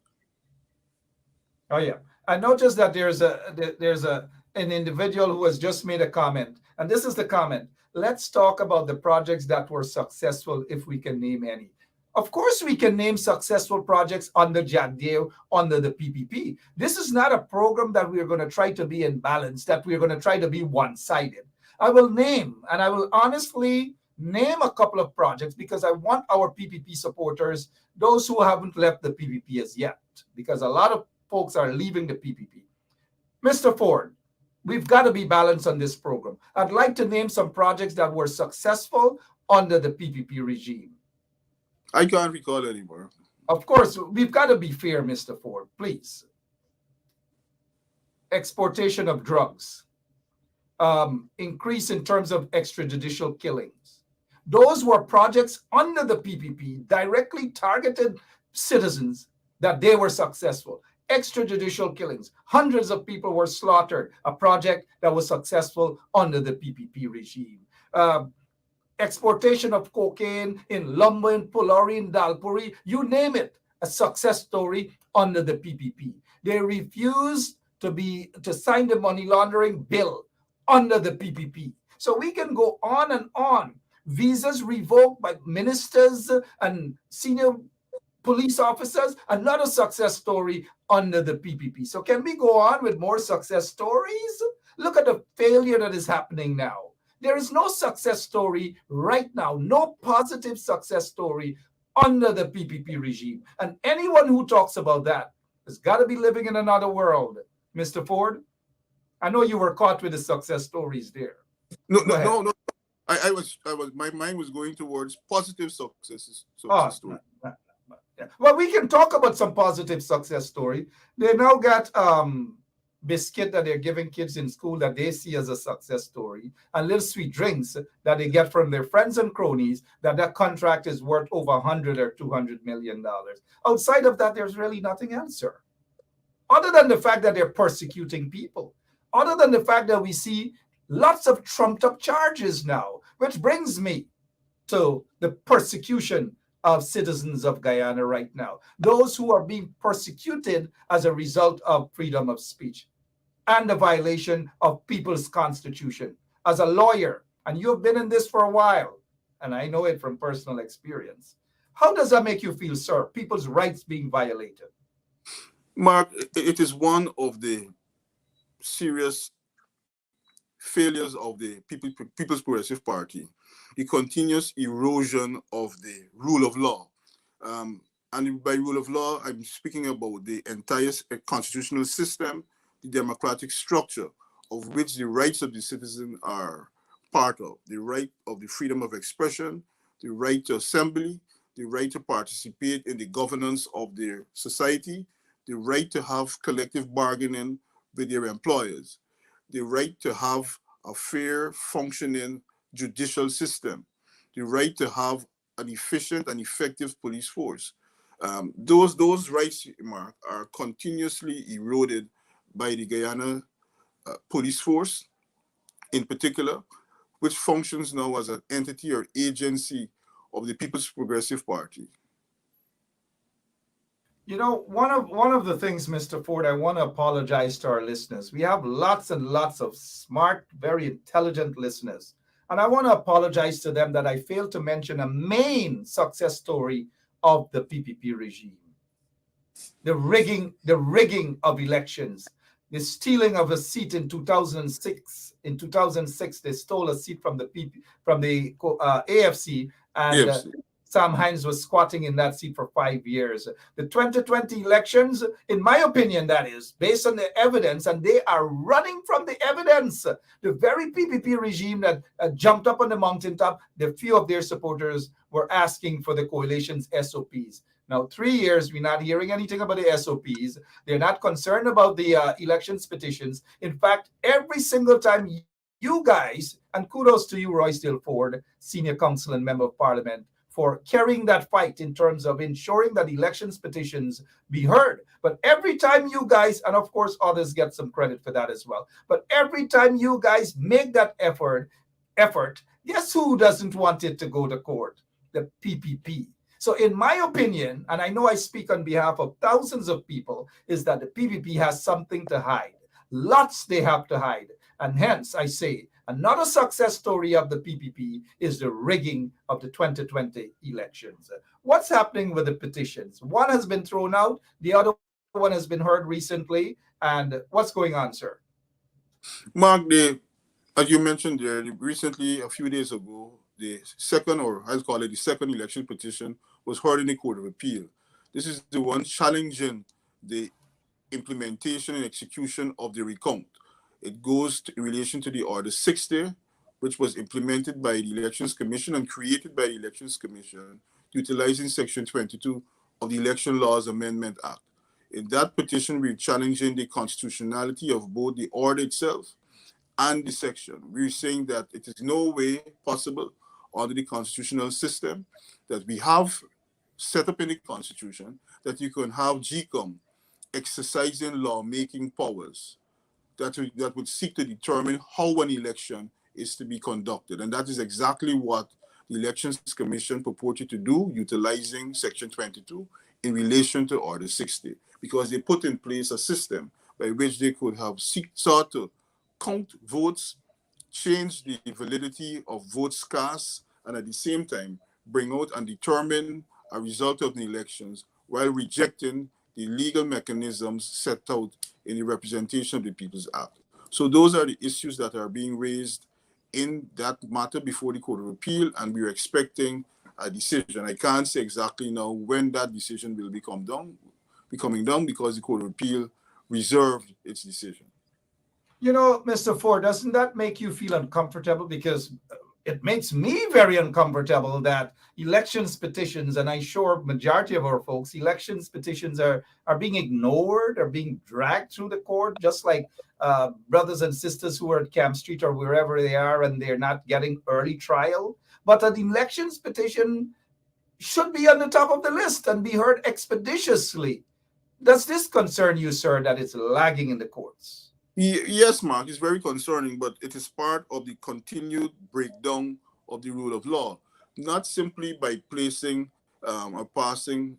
Oh yeah, I noticed that there's an individual who has just made a comment, and this is the comment. Let's talk about the projects that were successful, if we can name any. Of course, we can name successful projects under JADDEO, under the PPP. This is not a program that we are going to try to be in balance, that we are going to try to be one-sided. I will name, and I will honestly name a couple of projects because I want our PPP supporters, those who haven't left the PPP as yet, because a lot of folks are leaving the PPP. Mr. Ford, we've got to be balanced on this program. I'd like to name some projects that were successful under the PPP regime. I can't recall anymore. Of course, we've got to be fair, Mr. Ford, please. Exportation of drugs, increase in terms of extrajudicial killings. Those were projects under the PPP, directly targeted citizens that they were successful. Extrajudicial killings, hundreds of people were slaughtered, a project that was successful under the PPP regime. Exportation of cocaine in Lumbo, in Pulori, in Dalpuri, you name it, a success story under the PPP. They refused to sign the money laundering bill under the PPP. So we can go on and on. Visas revoked by ministers and senior police officers, another success story under the PPP. So can we go on with more success stories? Look at the failure that is happening now. There is no success story right now, no positive success story under the PPP regime. And anyone who talks about that has got to be living in another world. Mr. Ford, I know you were caught with the success stories there. No. My mind was going towards positive successes. Story. Yeah. Well, we can talk about some positive success story. They now got biscuit that they're giving kids in school that they see as a success story, and little sweet drinks that they get from their friends and cronies, that contract is worth over $100 or $200 million. Outside of that, there's really nothing else, sir. Other than the fact that they're persecuting people, other than the fact that we see lots of trumped up charges now, which brings me to the persecution of citizens of Guyana right now, those who are being persecuted as a result of freedom of speech and the violation of people's constitution. As a lawyer, and you've been in this for a while, and I know it from personal experience, how does that make you feel, sir? People's rights being violated? Mark, it is one of the serious failures of the People's Progressive Party, the continuous erosion of the rule of law. And by rule of law, I'm speaking about the entire constitutional system, the democratic structure of which the rights of the citizen are part of. The right of the freedom of expression, the right to assembly, the right to participate in the governance of their society, the right to have collective bargaining with their employers, the right to have a fair functioning judicial system, the right to have an efficient and effective police force. Those rights, Mark, are continuously eroded by the Guyana police force in particular, which functions now as an entity or agency of the People's Progressive Party. You know, one of the things, Mr. Ford, I want to apologize to our listeners. We have lots and lots of smart, very intelligent listeners. And I want to apologize to them that I failed to mention a main success story of the PPP regime. The rigging of elections, the stealing of a seat in 2006. In 2006, they stole a seat from the AFC, and AFC. Sam Hines was squatting in that seat for 5 years. The 2020 elections, in my opinion, that is, based on the evidence, and they are running from the evidence. The very PPP regime that jumped up on the mountaintop, the few of their supporters were asking for the coalition's SOPs. Now, 3 years, we're not hearing anything about the SOPs. They're not concerned about the elections petitions. In fact, every single time you guys, and kudos to you, Roysdale Ford, Senior Counsel and Member of Parliament, for carrying that fight in terms of ensuring that elections petitions be heard. But every time you guys, and of course others get some credit for that as well, but every time you guys make that effort, guess who doesn't want it to go to court? The PPP. So in my opinion, and I know I speak on behalf of thousands of people, is that the PPP has something to hide. Lots they have to hide. And hence, I say, another success story of the PPP is the rigging of the 2020 elections. What's happening with the petitions? One has been thrown out. The other one has been heard recently. And what's going on, sir? Mark, as you mentioned there, recently, a few days ago, the second, or I'll call it the second election petition, was heard in the Court of Appeal. This is the one challenging the implementation and execution of the recount. It goes in relation to the Order 60, which was implemented by the Elections Commission and created by the Elections Commission, utilizing Section 22 of the Election Laws Amendment Act. In that petition, we're challenging the constitutionality of both the order itself and the section. We're saying that it is no way possible under the constitutional system that we have set up in the Constitution that you can have GCOM exercising lawmaking powers that would seek to determine how an election is to be conducted. And that is exactly what the Elections Commission purported to do, utilizing Section 22 in relation to Order 60, because they put in place a system by which they could have sought to count votes, change the validity of votes cast, and at the same time bring out and determine a result of the elections while rejecting the legal mechanisms set out in the Representation of the People's Act. So those are the issues that are being raised in that matter before the Court of Appeal, and we're expecting a decision. I can't say exactly now when that decision will be coming down because the Court of Appeal reserved its decision. You know, Mr. Ford, doesn't that make you feel uncomfortable? Because it makes me very uncomfortable that elections petitions, and I'm sure majority of our folks, elections petitions are being ignored, are being dragged through the court, just like brothers and sisters who are at Camp Street or wherever they are, and they're not getting early trial. But an elections petition should be on the top of the list and be heard expeditiously. Does this concern you, sir, that it's lagging in the courts? Yes, Mark, it's very concerning, but it is part of the continued breakdown of the rule of law, not simply by placing or passing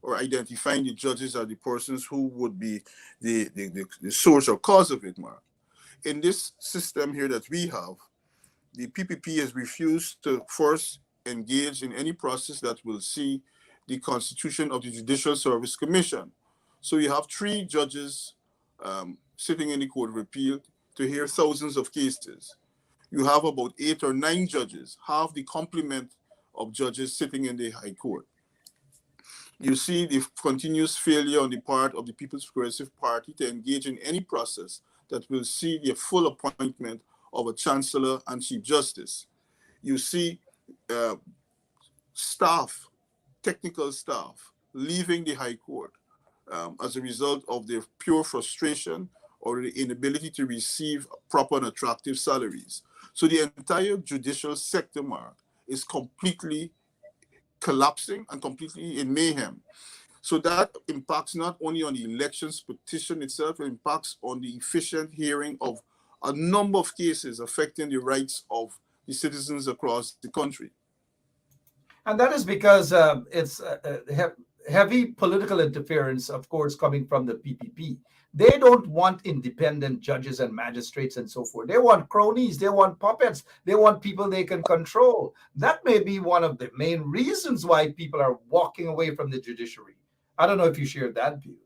or identifying the judges as the persons who would be the source or cause of it, Mark. In this system here that we have, the PPP has refused to first engage in any process that will see the constitution of the Judicial Service Commission. So you have 3 judges sitting in the Court of Appeal to hear thousands of cases. You have about 8 or 9 judges, half the complement of judges sitting in the High Court. You see the continuous failure on the part of the People's Progressive Party to engage in any process that will see the full appointment of a Chancellor and Chief Justice. You see staff, technical staff, leaving the High Court as a result of their pure frustration or the inability to receive proper and attractive salaries. So the entire judicial sector, Mark, is completely collapsing and completely in mayhem. So that impacts not only on the elections petition itself, it impacts on the efficient hearing of a number of cases affecting the rights of the citizens across the country. And that is because it's heavy political interference, of course, coming from the PPP. They don't want independent judges and magistrates and so forth. They want cronies, they want puppets, they want people they can control. That may be one of the main reasons why people are walking away from the judiciary. I don't know if you share that view.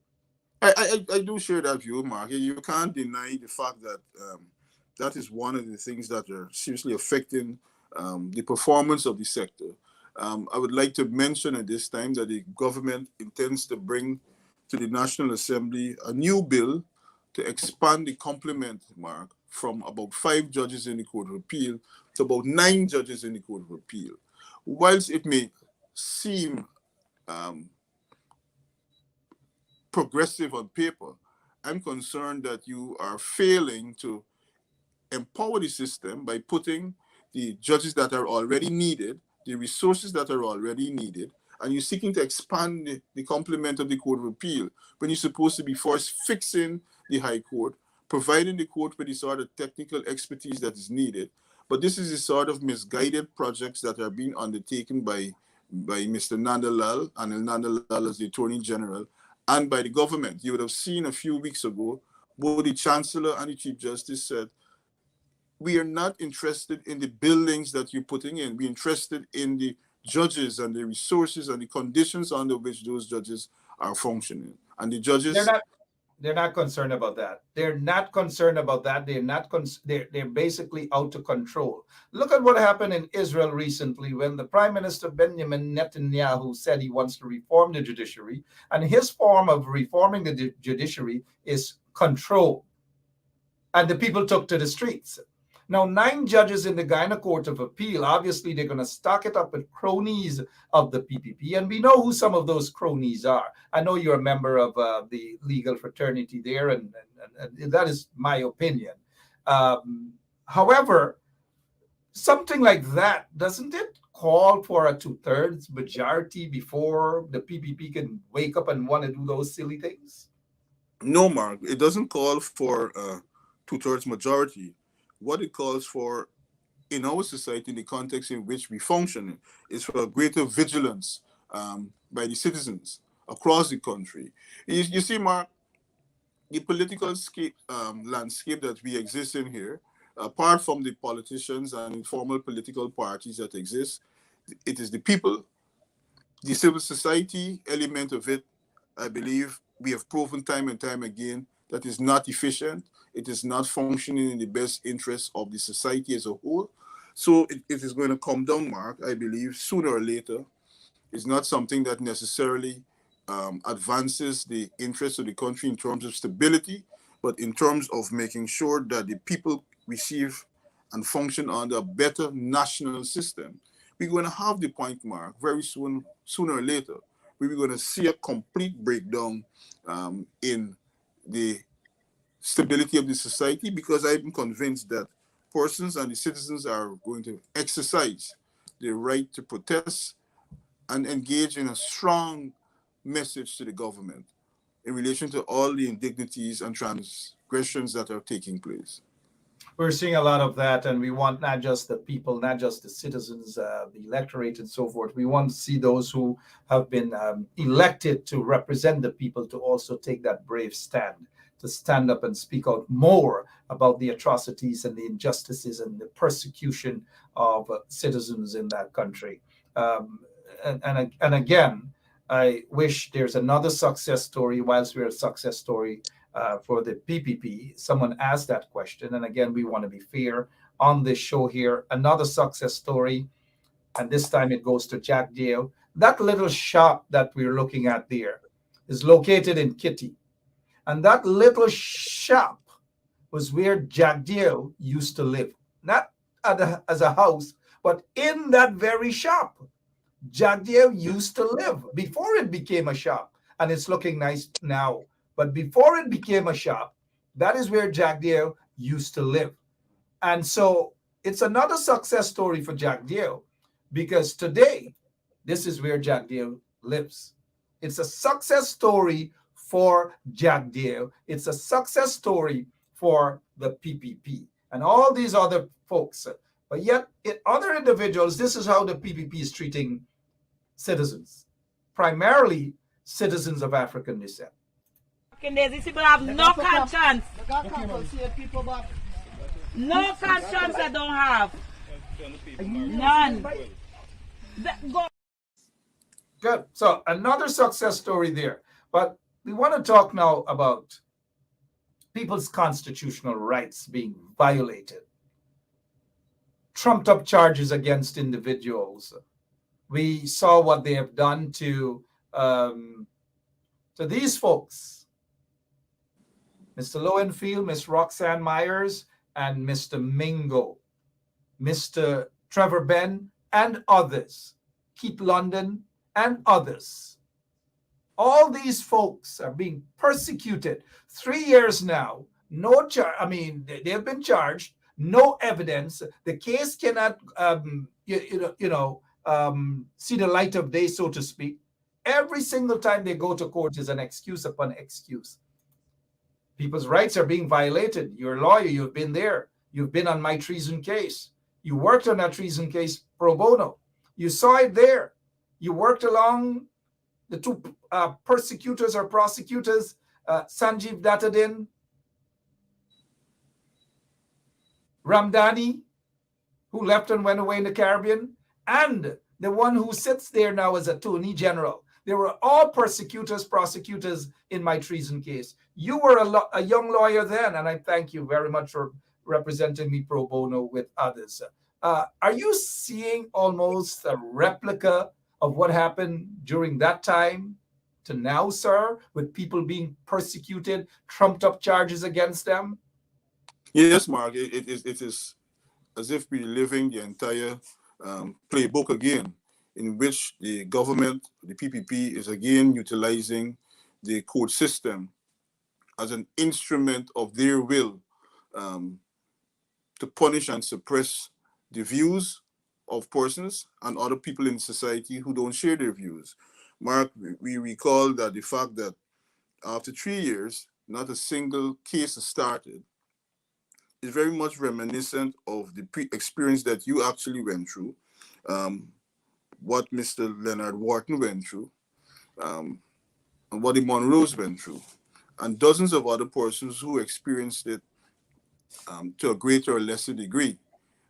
I do share that view, Mark. You can't deny the fact that that is one of the things that are seriously affecting the performance of the sector. I would like to mention at this time that the government intends to bring to the National Assembly a new bill to expand the complement, Mark, from about 5 judges in the Court of Appeal to about 9 judges in the Court of Appeal. Whilst it may seem progressive on paper, I'm concerned that you are failing to empower the system by putting the judges that are already needed, the resources that are already needed, and you're seeking to expand the complement of the Court of Appeal when you're supposed to be first fixing the High Court, providing the court with the sort of technical expertise that is needed. But this is the sort of misguided projects that are being undertaken by Mr. Nandalal, Anil Nandalal as the Attorney General, and by the government. You would have seen a few weeks ago, both the Chancellor and the Chief Justice said, we are not interested in the buildings that you're putting in. We're interested in the judges and the resources and the conditions under which those judges are functioning. And the judges... They're not concerned about that. They're not concerned about that. They're basically out of control. Look at what happened in Israel recently when the Prime Minister Benjamin Netanyahu said he wants to reform the judiciary, and his form of reforming the judiciary is control. And the people took to the streets. Now, 9 judges in the Guyana Court of Appeal, obviously they're going to stock it up with cronies of the PPP, and we know who some of those cronies are. I know you're a member of the legal fraternity there, and that is my opinion. However, something like that, doesn't it call for a 2/3 majority before the PPP can wake up and want to do those silly things? No, Mark, it doesn't call for a 2/3 majority. What it calls for in our society, in the context in which we function, is for a greater vigilance by the citizens across the country. You see, Mark, the political landscape that we exist in here, apart from the politicians and informal political parties that exist, it is the people, the civil society element of it. I believe we have proven time and time again that is not efficient. It is not functioning in the best interest of the society as a whole. So it is going to come down, Mark, I believe, sooner or later. It's not something that necessarily advances the interests of the country in terms of stability, but in terms of making sure that the people receive and function under a better national system. We're going to have the point, Mark, very soon, sooner or later, where we're going to see a complete breakdown in the stability of the society, because I'm convinced that persons and the citizens are going to exercise their right to protest and engage in a strong message to the government in relation to all the indignities and transgressions that are taking place. We're seeing a lot of that, and we want not just the people, not just the citizens, the electorate and so forth. We want to see those who have been elected to represent the people to also take that brave stand, to stand up and speak out more about the atrocities and the injustices and the persecution of citizens in that country. And again, I wish there's another success story, whilst we're a success story for the PPP. Someone asked that question, and again, we want to be fair on this show here. Another success story, and this time it goes to Jack Dale. That little shop that we're looking at there is located in Kitty. And that little shop was where Jack Dale used to live. Not as a house, but in that very shop. Jack Dale used to live before it became a shop. And it's looking nice now. But before it became a shop, that is where Jack Dale used to live. And so it's another success story for Jack Dale, because today, this is where Jack Dale lives. It's a success story for Jack Dale. It's a success story for the PPP and all these other folks. But yet, in other individuals, this is how the PPP is treating citizens. Primarily, citizens of African descent. These people have no conscience. No conscience they don't have. None. Good. So another success story there. But we want to talk now about people's constitutional rights being violated. Trumped up charges against individuals. We saw what they have done to these folks. Mr. Lowenfield, Ms. Roxanne Myers, and Mr. Mingo, Mr. Trevor Ben, and others, Keith London, and others. All these folks are being persecuted. 3 years now. No charge. I mean, they have been charged. No evidence. The case cannot, see the light of day, so to speak. Every single time they go to court is an excuse upon excuse. People's rights are being violated. You're a lawyer. You've been there. You've been on my treason case. You worked on that treason case pro bono. You saw it there. You worked along the two persecutors or prosecutors, Sanjeev Dattadin, Ramdani, who left and went away in the Caribbean, and the one who sits there now as Attorney General. They were all persecutors, prosecutors in my treason case. You were a young lawyer then, and I thank you very much for representing me pro bono with others. Are you seeing almost a replica of what happened during that time to now, sir, with people being persecuted, trumped up charges against them? Yes, Mark, it is as if we're living the entire playbook again, in which the government, the PPP, is again utilizing the court system as an instrument of their will to punish and suppress the views of persons and other people in society who don't share their views. Mark, we recall that the fact that after 3 years, not a single case is started is very much reminiscent of the experience that you actually went through, what Mr. Leonard Wharton went through, and what the Monroes went through, and dozens of other persons who experienced it to a greater or lesser degree.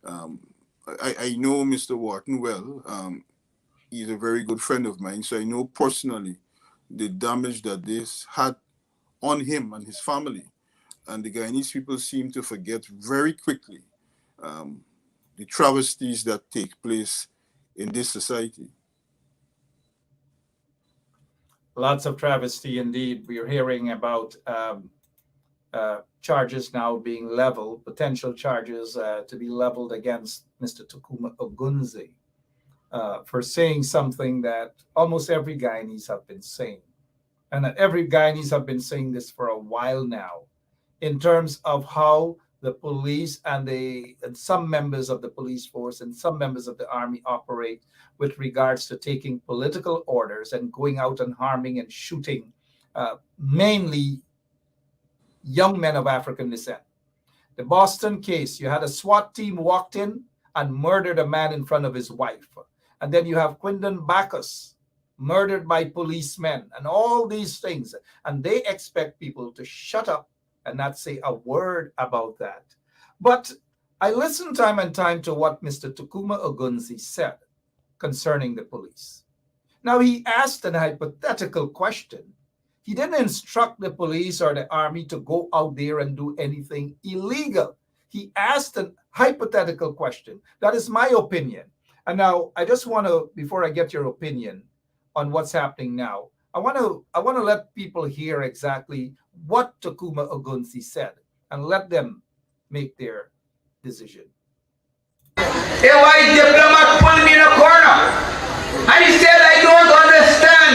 I know Mr. Wharton well. He's a very good friend of mine, so I know personally the damage that this had on him and his family. And the Guyanese people seem to forget very quickly the travesties that take place in this society. Lots of travesty indeed. We are hearing about charges now being leveled, potential charges to be leveled against Mr. Takuma Ogunze for saying something that almost every Guyanese have been saying. And that every Guyanese have been saying this for a while now, in terms of how the police and some members of the police force and some members of the army operate with regards to taking political orders and going out and harming and shooting mainly young men of African descent. The Boston case, you had a SWAT team walked in and murdered a man in front of his wife. And then you have Quindon Bacchus murdered by policemen and all these things. And they expect people to shut up and not say a word about that. But I listened time and time to what Mr. Takuma Ogunze said concerning the police. Now, he asked a hypothetical question. He didn't instruct the police or the army to go out there and do anything illegal. He asked a hypothetical question. That is my opinion. And now, I just want to, before I get your opinion on what's happening now, I want to let people hear exactly what Takuma Ogunze said and let them make their decision. A white diplomat pulled me in a corner and he said, I don't understand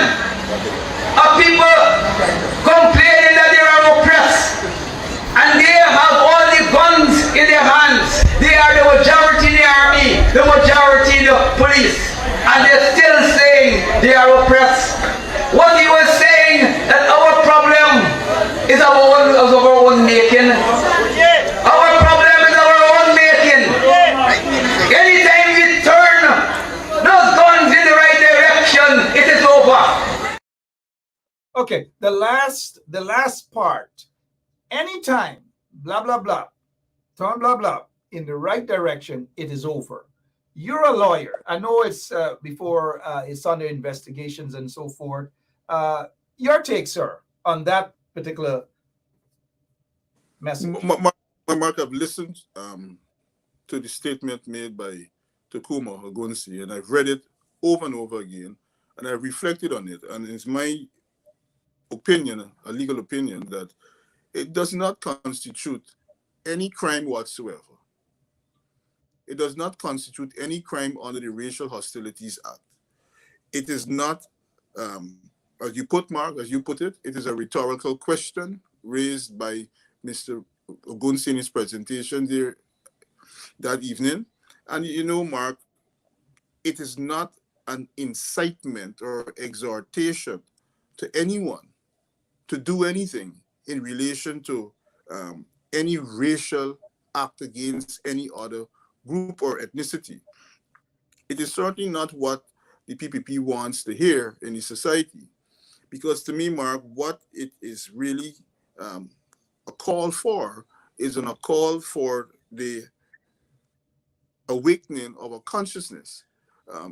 how people complaining that they are oppressed and they have all the guns in their hands. They are the majority in the army, the majority in the police, and they're still saying they are oppressed. What he was saying, that our problem is of our own making. Our problem is our own making. Anytime we turn those guns in the right direction, it is over. Okay, the last part. Anytime, blah, blah, blah, blah, blah, blah, in the right direction, it is over. You're a lawyer. I know it's before it's under investigations and so forth. Your take, sir, on that particular message. Mark, I've listened to the statement made by Takuma Ogunsi, and I've read it over and over again, and I've reflected on it. And it's my opinion, a legal opinion, that it does not constitute any crime whatsoever. It does not constitute any crime under the Racial Hostilities Act. It is not, as you put, Mark, as you put it, it is a rhetorical question raised by Mr. Ogunsi in his presentation there that evening. And you know, Mark, it is not an incitement or exhortation to anyone to do anything in relation to any racial act against any other group or ethnicity. It is certainly not what the PPP wants to hear in the society. Because to me, Mark, what it is really a call for is a call for the awakening of a consciousness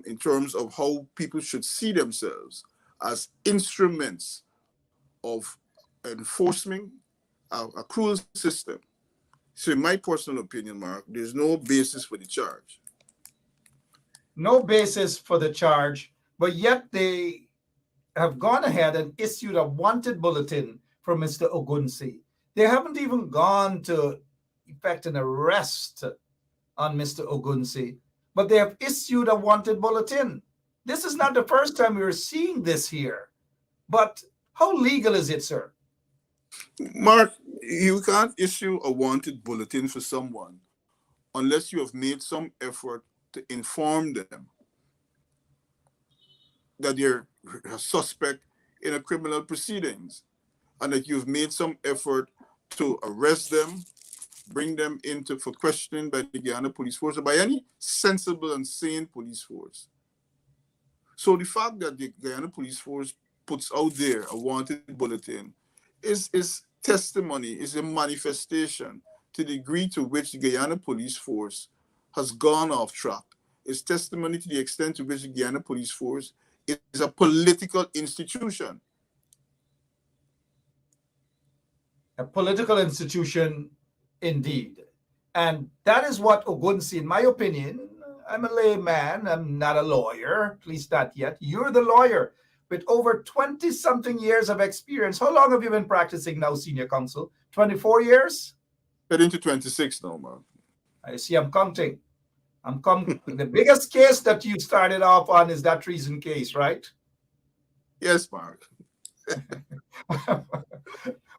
in terms of how people should see themselves as instruments of enforcing a cruel system. So in my personal opinion, Mark, there's no basis for the charge. No basis for the charge, but yet they have gone ahead and issued a wanted bulletin for Mr. Ogunsi. They haven't even gone to effect an arrest on Mr. Ogunsi, but they have issued a wanted bulletin. This is not the first time we're seeing this here. But how legal is it, sir? Mark, you can't issue a wanted bulletin for someone unless you have made some effort to inform them that they're a suspect in a criminal proceedings and that you've made some effort to arrest them, bring them into for questioning by the Guyana police force or by any sensible and sane police force. So the fact that the Guyana police force puts out there a wanted bulletin is testimony, is a manifestation to the degree to which the Guyana police force has gone off track. It's testimony to the extent to which the Guyana police force is a political institution. A political institution, indeed. And that is what Ogunsi, in my opinion, I'm a layman, I'm not a lawyer, at least not yet. You're the lawyer with over 20-something years of experience. How long have you been practicing now, senior counsel? 24 years? Heading to 26 now, man. I see, I'm counting. The biggest case that you started off on is that treason case, right? Yes, Mark.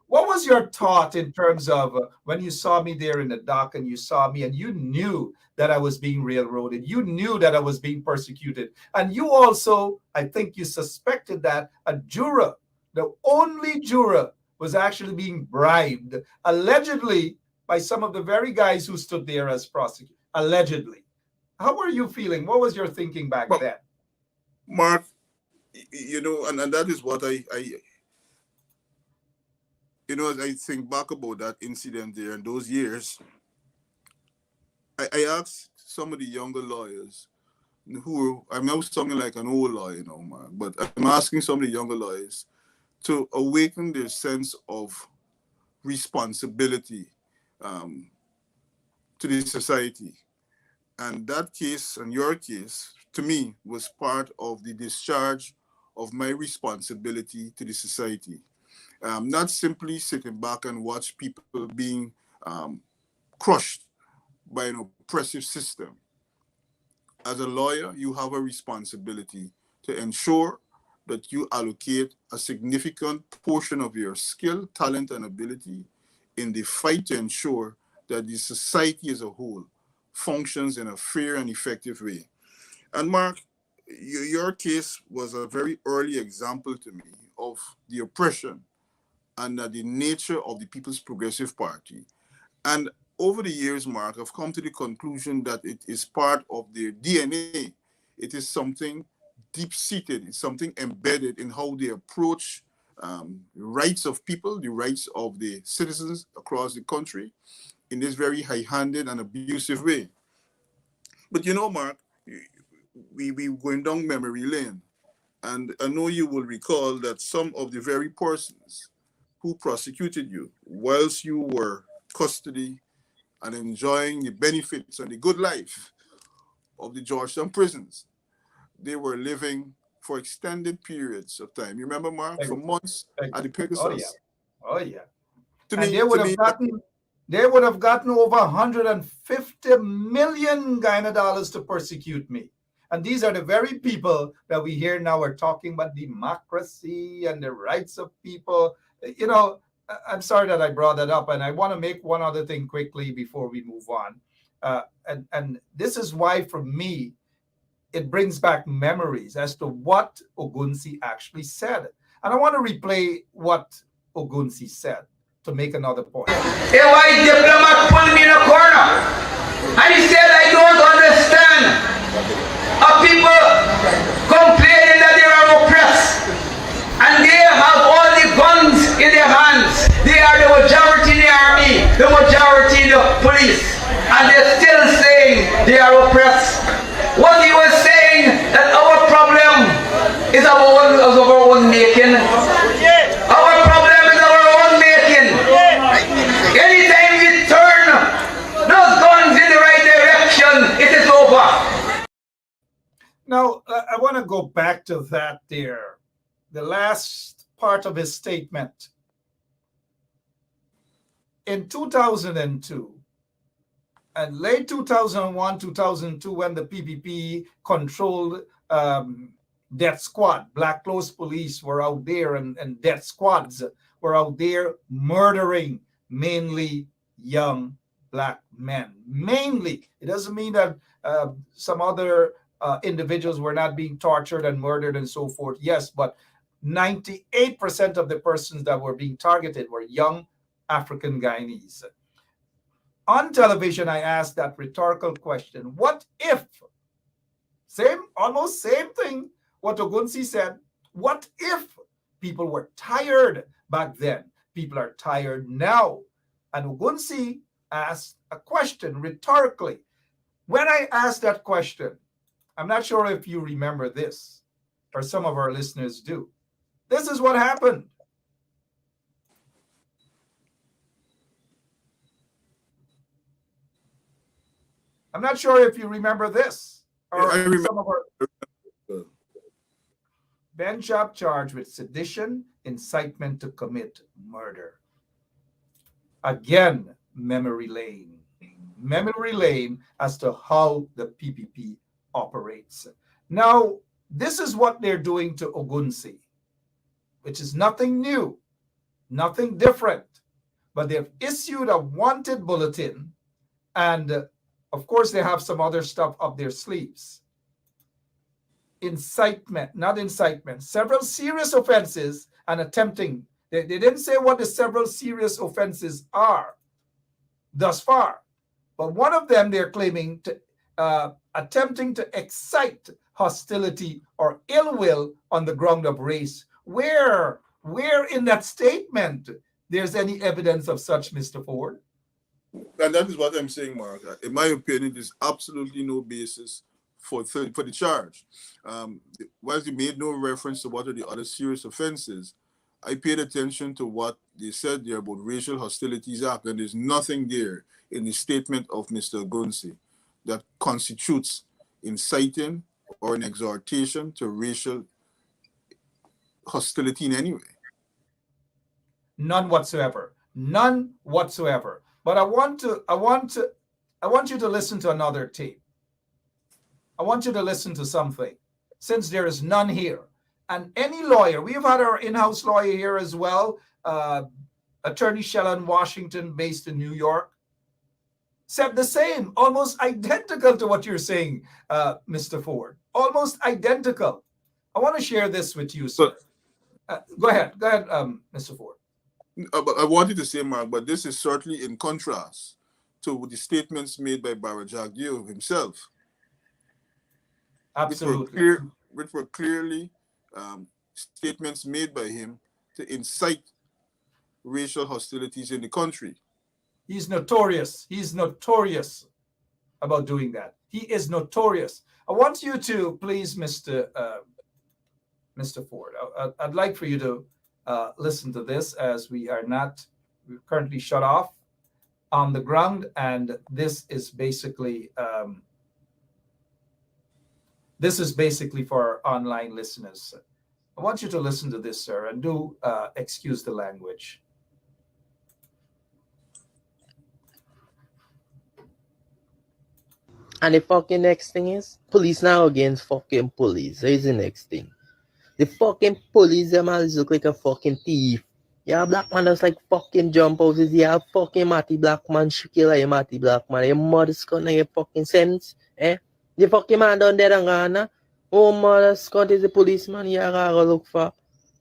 What was your thought in terms of when you saw me there in the dock and you saw me and you knew that I was being railroaded, you knew that I was being persecuted, and you also, I think you suspected that a juror, the only juror, was actually being bribed, allegedly by some of the very guys who stood there as prosecutors, allegedly. How were you feeling? What was your thinking back then? Mark, you know, and that is what I you know, as I think back about that incident there in those years, I asked some of the younger lawyers who, I'm now sounding like an old lawyer now, man, but I'm asking some of the younger lawyers to awaken their sense of responsibility to the society. And that case, and your case, to me, was part of the discharge of my responsibility to the society. Not simply sitting back and watch people being crushed by an oppressive system. As a lawyer, you have a responsibility to ensure that you allocate a significant portion of your skill, talent, and ability in the fight to ensure that the society as a whole functions in a fair and effective way. And Mark, your case was a very early example to me of the oppression and the nature of the People's Progressive Party. And over the years, Mark, I've come to the conclusion that it is part of their DNA. It is something deep-seated. It's something embedded in how they approach rights of people, the rights of the citizens across the country in this very high-handed and abusive way. But you know, Mark, we going down memory lane. And I know you will recall that some of the very persons who prosecuted you whilst you were custody and enjoying the benefits and the good life of the Georgetown prisons, they were living for extended periods of time. You remember, Mark, for months at the Pegasus? Oh yeah. To And me, they would have gotten over 150 million Guyana dollars to persecute me. And these are the very people that we hear now are talking about democracy and the rights of people. You know, I'm sorry that I brought that up, and I want to make one other thing quickly before we move on. And this is why, for me, it brings back memories as to what Ogunsi actually said. And I want to replay what Ogunsi said to make another point. A white diplomat pulled me in a corner and he said, I don't understand how people complaining that they are oppressed and they have all the guns in their hands. They are the majority in the army, the majority in the police, and they're still saying they are oppressed. What he was saying, that our problem is of our own making. Our problem is our own making. Anytime we turn those guns in the right direction, it is over. Now, I want to go back to that there. The last part of his statement. In 2002, and late 2001, 2002, when the PPP controlled death squad, Black Clothes Police were out there, and death squads were out there murdering mainly young Black men. Mainly. It doesn't mean that some other individuals were not being tortured and murdered and so forth. Yes, but 98% of the persons that were being targeted were young African Guyanese. On television, I asked that rhetorical question: what if, almost same thing, what Ogunsi said, what if people were tired back then? People are tired now. And Ogunsi asked a question rhetorically. When I asked that question, I'm not sure if you remember this, or some of our listeners do. This is what happened. I'm not sure if you remember this. Or I remember. Some of our Ben Shop charged with sedition, incitement to commit murder. Again, memory lane. Memory lane as to how the PPP operates. Now, this is what they're doing to Ogunsi, which is nothing new, nothing different. But they've issued a wanted bulletin, and of course, they have some other stuff up their sleeves. Incitement, not incitement, several serious offenses and attempting. They didn't say what the several serious offenses are thus far. But one of them, they're claiming to attempting to excite hostility or ill will on the ground of race. Where in that statement there's any evidence of such, Mr. Ford? And that is what I'm saying, Mark. In my opinion, there's absolutely no basis for the charge. Whilst they made no reference to what are the other serious offenses, I paid attention to what they said there about Racial Hostilities Act, and there's nothing there in the statement of Mr. Ogunsi that constitutes inciting or an exhortation to racial hostility in any way. None whatsoever. None whatsoever. But I want you to listen to another tape. I want you to listen to something, since there is none here. And any lawyer, we've had our in-house lawyer here as well, Attorney Shellen Washington, based in New York, said the same, almost identical to what you're saying, Mr. Ford. Almost identical. I want to share this with you, sir. Go ahead, Mr. Ford. I wanted to say, Mark, but this is certainly in contrast to the statements made by Barajagio himself. Absolutely. Which were clearly statements made by him to incite racial hostilities in the country. He's notorious. He's notorious about doing that. He is notorious. I want you to please, Mr. Forde, I'd like for you to listen to this, as we're currently shut off on the ground, and this is basically for our online listeners. I want you to listen to this, sir, and do excuse the language. And the fucking next thing is, police now against fucking police. Here's the next thing. The fucking police, them all look like a fucking thief. Yeah, black man just like fucking jump out. Yeah, fucking Matty black man, she kill a Matty black man. Your mother's gonna get fucking sense. Eh? The fucking man down there in Ghana. Oh, mother's gonna is the policeman. Yeah, I gotta look for.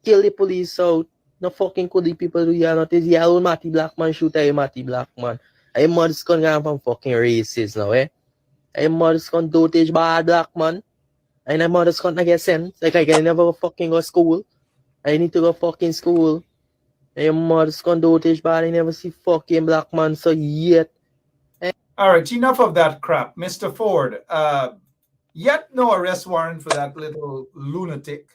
Kill the police out. No fucking cool the people do yeah, not is yeah, old Matty black man shoot a Matty black man. And your mother's gonna get from fucking racist now, eh? And your mother's gonna dotage bad black man. And your mother's gonna get sense. Like I can never fucking go to school. I need to go fucking school. And your mother's gonna dotage bad. I never see fucking black man so yet. All right, enough of that crap. Mr. Forde, yet no arrest warrant for that little lunatic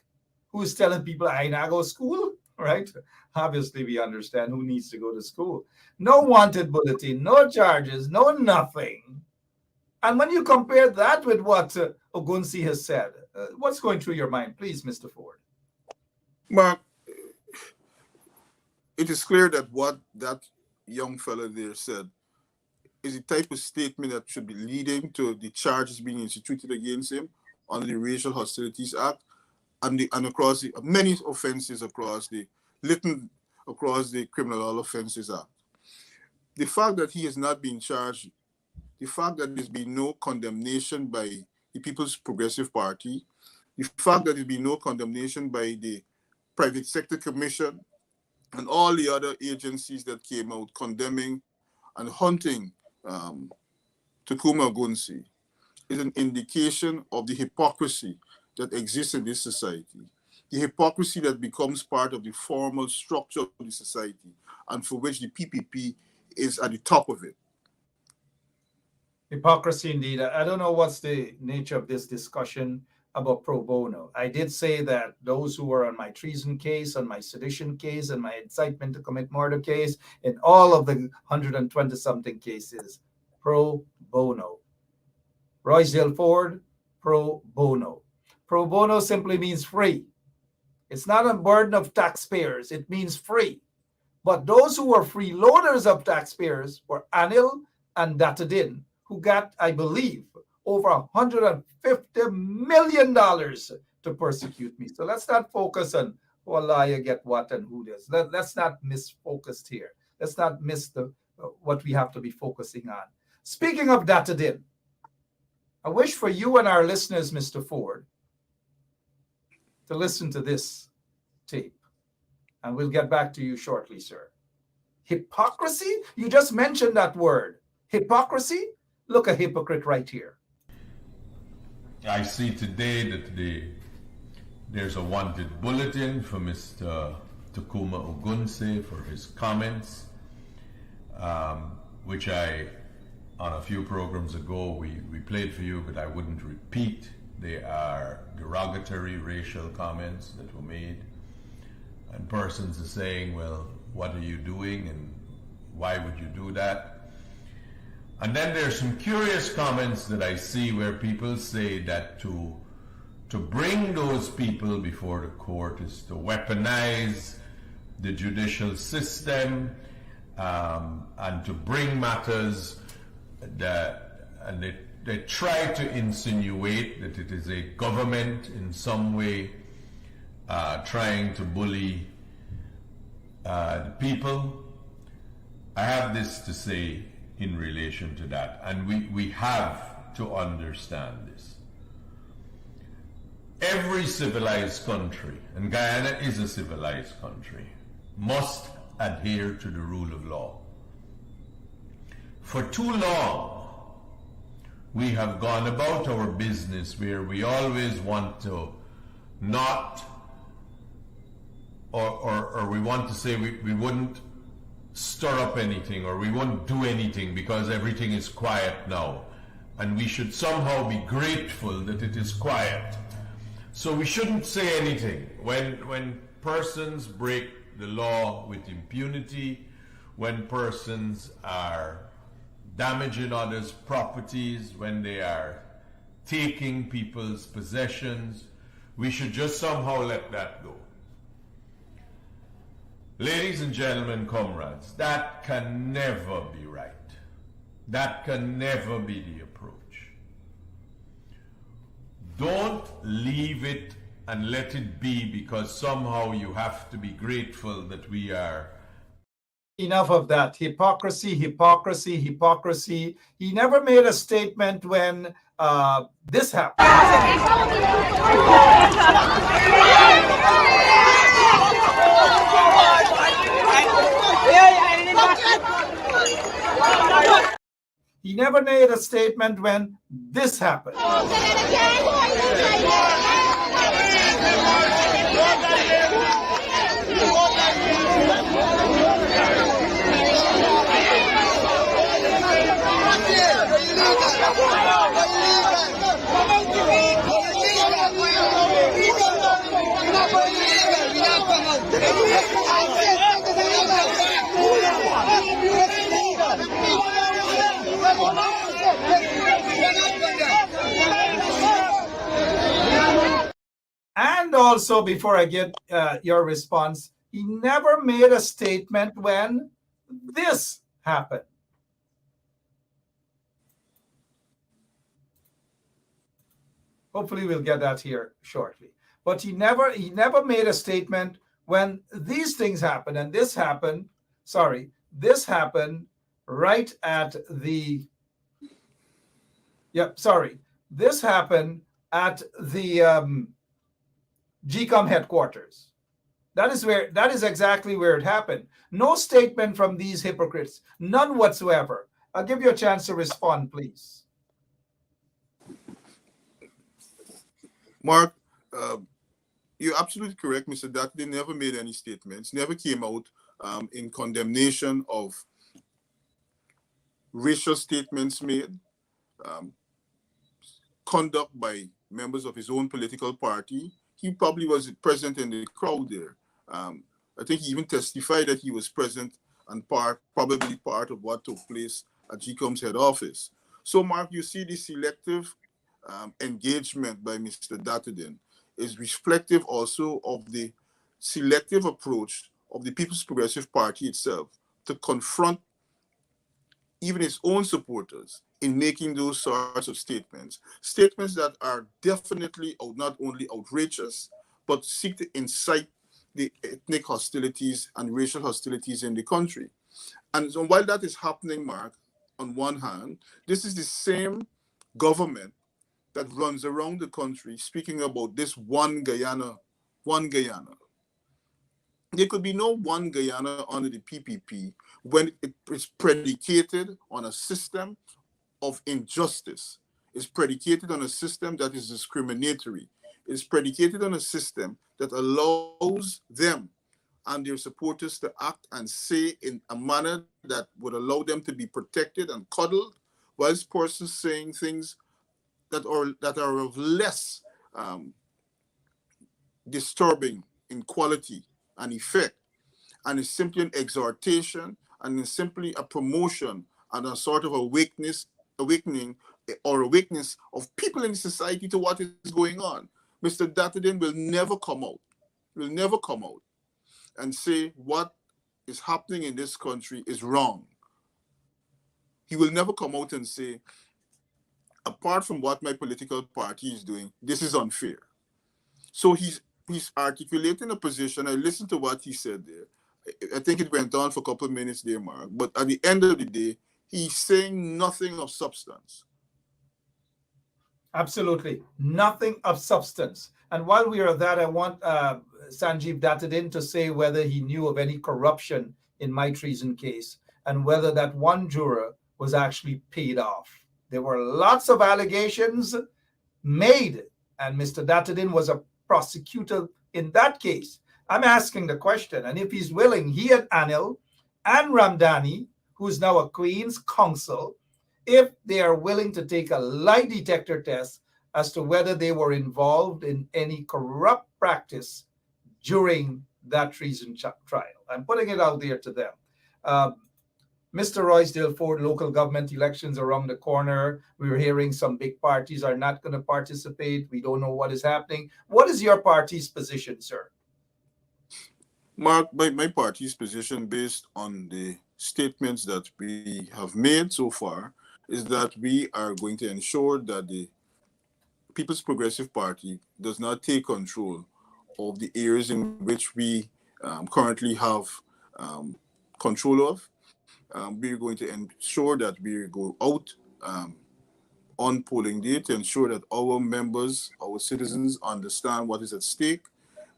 who's telling people I not go to school, right? Obviously, we understand who needs to go to school. No wanted bulletin, no charges, no nothing. And when you compare that with what Ogunsi has said, what's going through your mind? Please, Mr. Forde. Mark, it is clear that what that young fellow there said is the type of statement that should be leading to the charges being instituted against him under the Racial Hostilities Act and across the many offenses across the Criminal Law Offences Act. The fact that he has not been charged, the fact that there's been no condemnation by the People's Progressive Party, the fact that there's been no condemnation by the Private Sector Commission and all the other agencies that came out condemning and hunting Takuma Ogunsi is an indication of the hypocrisy that exists in this society, the hypocrisy that becomes part of the formal structure of the society and for which the PPP is at the top of it. Hypocrisy indeed. I don't know what's the nature of this discussion about pro bono. I did say that those who were on my treason case, on my sedition case, and my incitement to commit murder case, in all of the 120-something cases, pro bono. Roysdale Ford, pro bono. Pro bono simply means free. It's not a burden of taxpayers. It means free. But those who were freeloaders of taxpayers were Anil and Datadin, who got, I believe, over $150 million to persecute me. So let's not focus on who a liar get what and who does. Let's not miss focused here. Let's not miss what we have to be focusing on. Speaking of Datadin, I wish for you and our listeners, Mr. Forde, to listen to this tape. And we'll get back to you shortly, sir. Hypocrisy? You just mentioned that word. Hypocrisy? Look, a hypocrite right here. I see today that there's a wanted bulletin for Mr. Takuma Ogunsi for his comments, which on a few programs ago, we played for you, but I wouldn't repeat. They are derogatory racial comments that were made. And persons are saying, well, what are you doing and why would you do that? And then there's some curious comments that I see where people say that to bring those people before the court is to weaponize the judicial system and to bring matters and they try to insinuate that it is a government in some way trying to bully the people. I have this to say in relation to that, and we have to understand this. Every civilized country, and Guyana is a civilized country, must adhere to the rule of law. For too long, we have gone about our business where we always want to not or we want to say we wouldn't stir up anything, or we won't do anything because everything is quiet now, and we should somehow be grateful that it is quiet. So we shouldn't say anything when persons break the law with impunity, when persons are damaging others' properties, when they are taking people's possessions. We should just somehow let that go. Ladies and gentlemen, comrades, that can never be right. That can never be the approach. Don't leave it and let it be because somehow you have to be grateful that we are. Enough of that. Hypocrisy, hypocrisy, hypocrisy. He never made a statement when this happened. He never made a statement when this happened. And also, before I get your response, he never made a statement when this happened. Hopefully we'll get that here shortly. But he never made a statement when these things happened. And this happened, this happened right at the, this happened at the GCOM headquarters. That is exactly where it happened. No statement from these hypocrites, none whatsoever. I'll give you a chance to respond, please. Mark, you're absolutely correct, Mr. That they never made any statements, never came out in condemnation of racial statements made, conduct by members of his own political party. He probably was present in the crowd there. I think he even testified that he was present and probably part of what took place at GCOM's head office. So, Mark, you see the selective engagement by Mr. Dattadin is reflective also of the selective approach of the People's Progressive Party itself to confront even its own supporters in making those sorts of statements. Statements that are definitely not only outrageous, but seek to incite the ethnic hostilities and racial hostilities in the country. And so while that is happening, Mark, on one hand, this is the same government that runs around the country speaking about this one Guyana, one Guyana. There could be no one Guyana under the PPP when it is predicated on a system of injustice. It's predicated on a system that is discriminatory. It's predicated on a system that allows them and their supporters to act and say in a manner that would allow them to be protected and cuddled, whilst persons saying things that are of less disturbing in quality and effect, and it's simply an exhortation and it's simply a promotion and a sort of awakening of people in society to what is going on. Mr. Dattadin will never come out and say what is happening in this country is wrong. He will never come out and say, apart from what my political party is doing, this is unfair. So he's articulating a position. I listened to what he said there. I think it went on for a couple of minutes there, Mark. But at the end of the day, he's saying nothing of substance. Absolutely. Nothing of substance. And while we are at that, I want Sanjeev Dattadin to say whether he knew of any corruption in my treason case and whether that one juror was actually paid off. There were lots of allegations made, and Mr. Dattadin was a prosecutor in that case. I'm asking the question. And if he's willing, he and Anil and Ramdani, who's now a Queen's Counsel, if they are willing to take a lie detector test as to whether they were involved in any corrupt practice during that treason trial. I'm putting it out there to them. Mr. Roysdale Ford, local government elections around the corner. We're hearing some big parties are not going to participate. We don't know what is happening. What is your party's position, sir? Mark, my party's position, based on the statements that we have made so far, is that we are going to ensure that the People's Progressive Party does not take control of the areas in which we currently have control of. We're going to ensure that we go out on polling day to ensure that our members, our citizens understand what is at stake.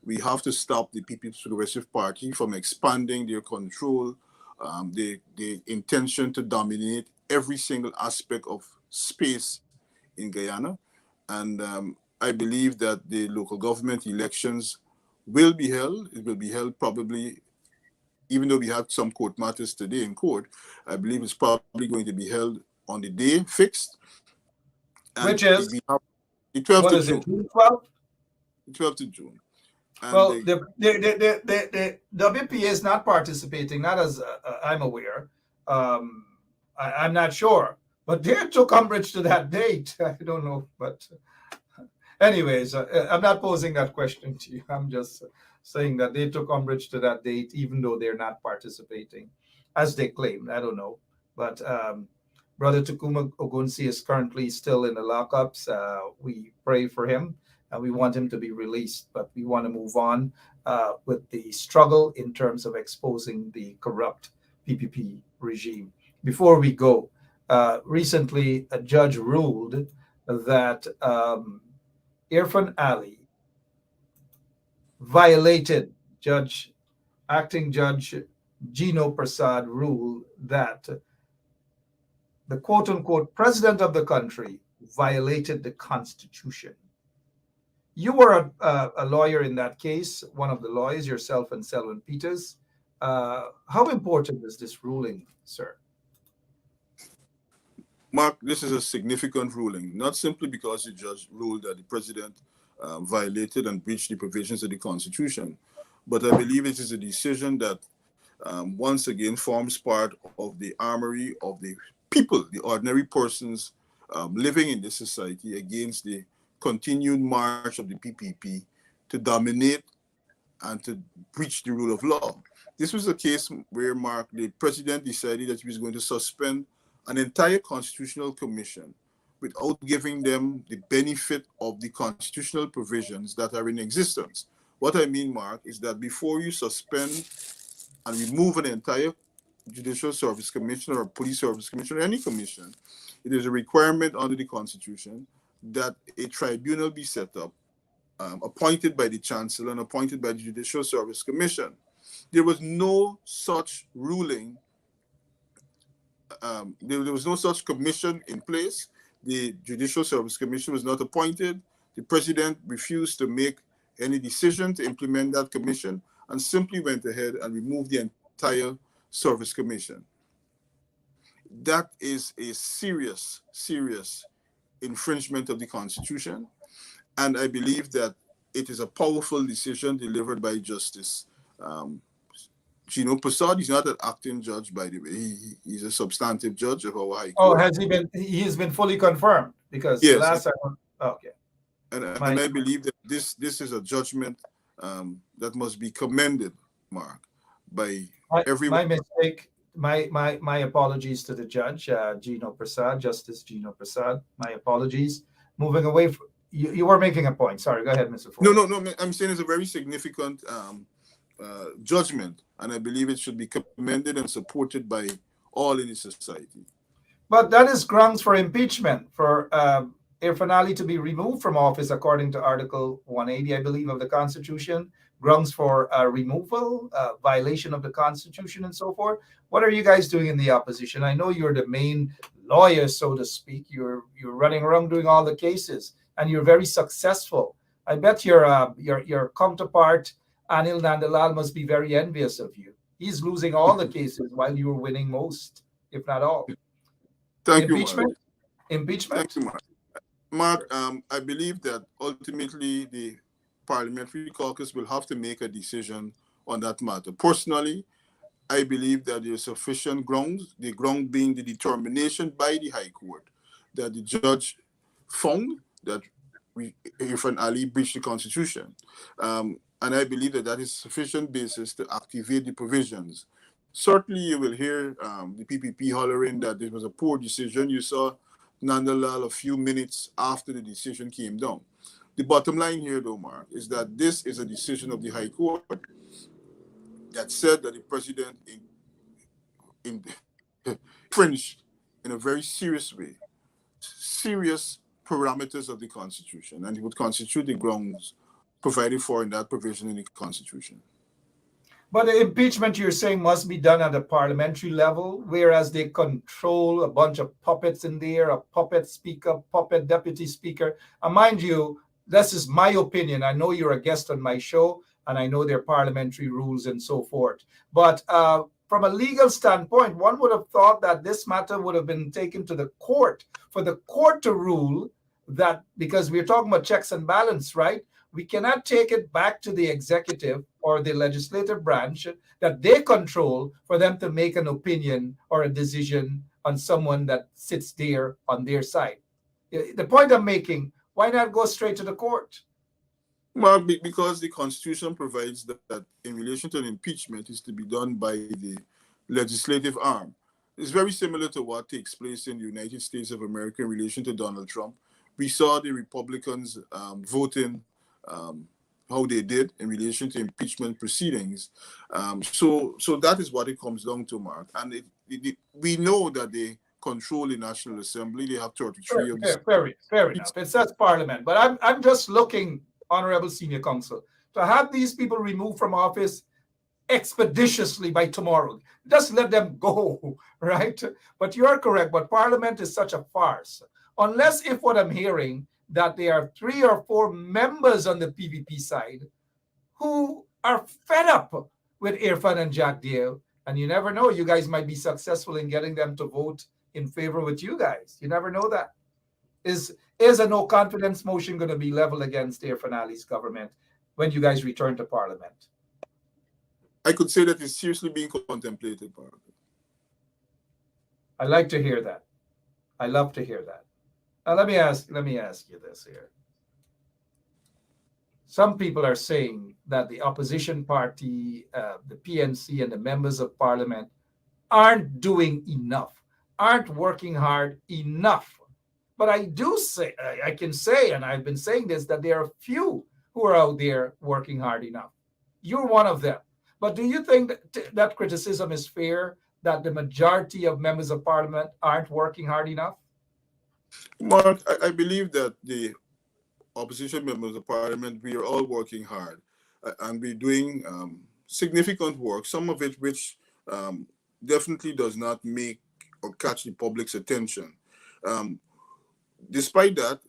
We have to stop the People's Progressive Party from expanding their control, the intention to dominate every single aspect of space in Guyana. And I believe that the local government elections will be held. It will be held probably, even though we had some court matters today in court, I believe it's probably going to be held on the day fixed. And which is? the 12th what of is June. it, June 12th? 12th of June. And well, the WPA is not participating, not as I'm aware. I'm not sure. But they took umbrage to that date. I don't know. But anyways, I'm not posing that question to you. I'm just saying that they took umbrage to that date, even though they're not participating, as they claim. I don't know. But Brother Tukuma Ogunsi is currently still in the lockups. We pray for him, and we want him to be released. But we want to move on with the struggle in terms of exposing the corrupt PPP regime. Before we go, recently a judge ruled that Irfan Ali violated acting judge Gino Prasad rule that the quote-unquote president of the country violated the Constitution. You were a lawyer in that case, one of the lawyers, yourself and Selwyn Peters. How important is this ruling, sir? Mark, this is a significant ruling, not simply because the judge ruled that the president violated and breached the provisions of the Constitution, but I believe it is a decision that once again forms part of the armory of the people, the ordinary persons living in this society, against the continued march of the PPP to dominate and to breach the rule of law. This was a case where, Mark, the president decided that he was going to suspend an entire constitutional commission without giving them the benefit of the constitutional provisions that are in existence. What I mean, Mark, is that before you suspend and remove an entire Judicial Service Commission or Police Service Commission or any commission, it is a requirement under the Constitution that a tribunal be set up, appointed by the Chancellor and appointed by the Judicial Service Commission. There was no such ruling. There was no such commission in place. The Judicial Service Commission was not appointed. The president refused to make any decision to implement that commission and simply went ahead and removed the entire Service Commission. That is a serious, serious infringement of the Constitution. And I believe that it is a powerful decision delivered by Justice Gino Prasad. He's not an acting judge, by the way. He's a substantive judge of our High Court. Oh, has he been? He has been fully confirmed, because yes, last time. Okay. And I believe that this is a judgment that must be commended, Mark, by everyone. My mistake. My apologies to the judge, Gino Prasad, Justice Gino Prasad. My apologies. Moving away from you were making a point. Sorry, go ahead, Mr. Forde. No. I'm saying it's a very significant judgment, and I believe it should be commended and supported by all in the society. But that is grounds for impeachment for Irfan Ali to be removed from office, according to Article 180, I believe, of the Constitution. Grounds for removal, violation of the Constitution, and so forth. What are you guys doing in the opposition? I know you're the main lawyer, so to speak. You're running around doing all the cases, and you're very successful. I bet your counterpart Anil Nandalal must be very envious of you. He's losing all the cases while you were winning most, if not all. Thank you, Impeachment? Mark. Impeachment? Thank you, Mark. Mark, I believe that ultimately the parliamentary caucus will have to make a decision on that matter. Personally, I believe that there is sufficient grounds, the ground being the determination by the High Court that the judge found that Irfan Ali breached the Constitution. And I believe that that is sufficient basis to activate the provisions. Certainly, you will hear the PPP hollering that it was a poor decision. You saw Nandalal a few minutes after the decision came down. The bottom line here, though, Mark, is that this is a decision of the High Court that said that the president infringed in a very serious way, serious parameters of the Constitution, and it would constitute the grounds provided for in that provision in the Constitution. But the impeachment, you're saying, must be done at a parliamentary level, whereas they control a bunch of puppets in there, a puppet speaker, puppet deputy speaker. And mind you, this is my opinion. I know you're a guest on my show, and I know there are parliamentary rules and so forth. But from a legal standpoint, one would have thought that this matter would have been taken to the court for the court to rule that, because we're talking about checks and balance, right? We cannot take it back to the executive or the legislative branch that they control for them to make an opinion or a decision on someone that sits there on their side. The point I'm making, why not go straight to the court? Well, because the Constitution provides that in relation to an impeachment is to be done by the legislative arm. It's very similar to what takes place in the United States of America in relation to Donald Trump. We saw the Republicans voting how they did in relation to impeachment proceedings. So that is what it comes down to, Mark. And we know that they control the National Assembly. They have 33 of the... Fair enough. It says Parliament. But I'm just looking, Honorable Senior Counsel, to have these people removed from office expeditiously by tomorrow. Just let them go, right? But you're correct. But Parliament is such a farce. Unless if what I'm hearing, that there are 3 or 4 members on the PPP side who are fed up with Irfan and Jack Dale. And you never know, you guys might be successful in getting them to vote in favor with you guys. You never know that. Is a no confidence motion going to be leveled against Irfan Ali's government when you guys return to Parliament? I could say that it's seriously being contemplated, Mark. I like to hear that. I love to hear that. Now, let me ask you this here. Some people are saying that the opposition party, the PNC, and the members of Parliament aren't doing enough, aren't working hard enough. But I do say, I can say, and I've been saying this, that there are few who are out there working hard enough. You're one of them. But do you think that criticism is fair, that the majority of members of Parliament aren't working hard enough? Mark, I believe that the opposition members of Parliament, we are all working hard and we're doing significant work, some of it which definitely does not make or catch the public's attention. Despite that,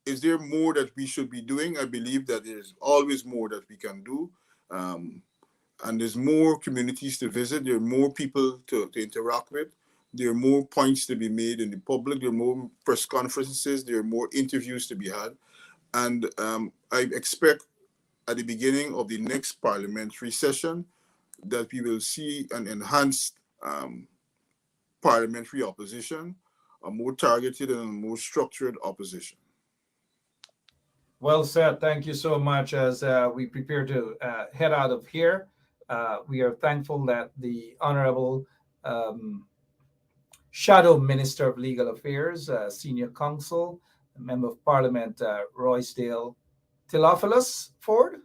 is there more that we should be doing? I believe that there's always more that we can do. And there's more communities to visit. There are more people to interact with. There are more points to be made in the public. There are more press conferences. There are more interviews to be had. And I expect at the beginning of the next parliamentary session that we will see an enhanced parliamentary opposition, a more targeted and a more structured opposition. Well said. Thank you so much. As we prepare to head out of here, we are thankful that the Honorable Shadow Minister of Legal Affairs, Senior Counsel, Member of Parliament, Roysdale Ford.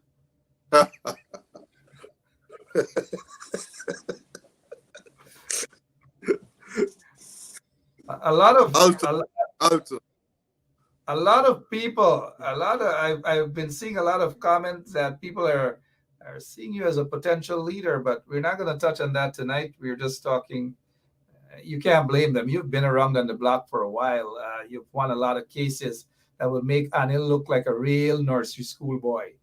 A lot of people, I've been seeing a lot of comments that people are seeing you as a potential leader, but we're not going to touch on that tonight. We're just talking. You can't blame them. You've been around on the block for a while. You've won a lot of cases that would make Anil look like a real nursery school boy.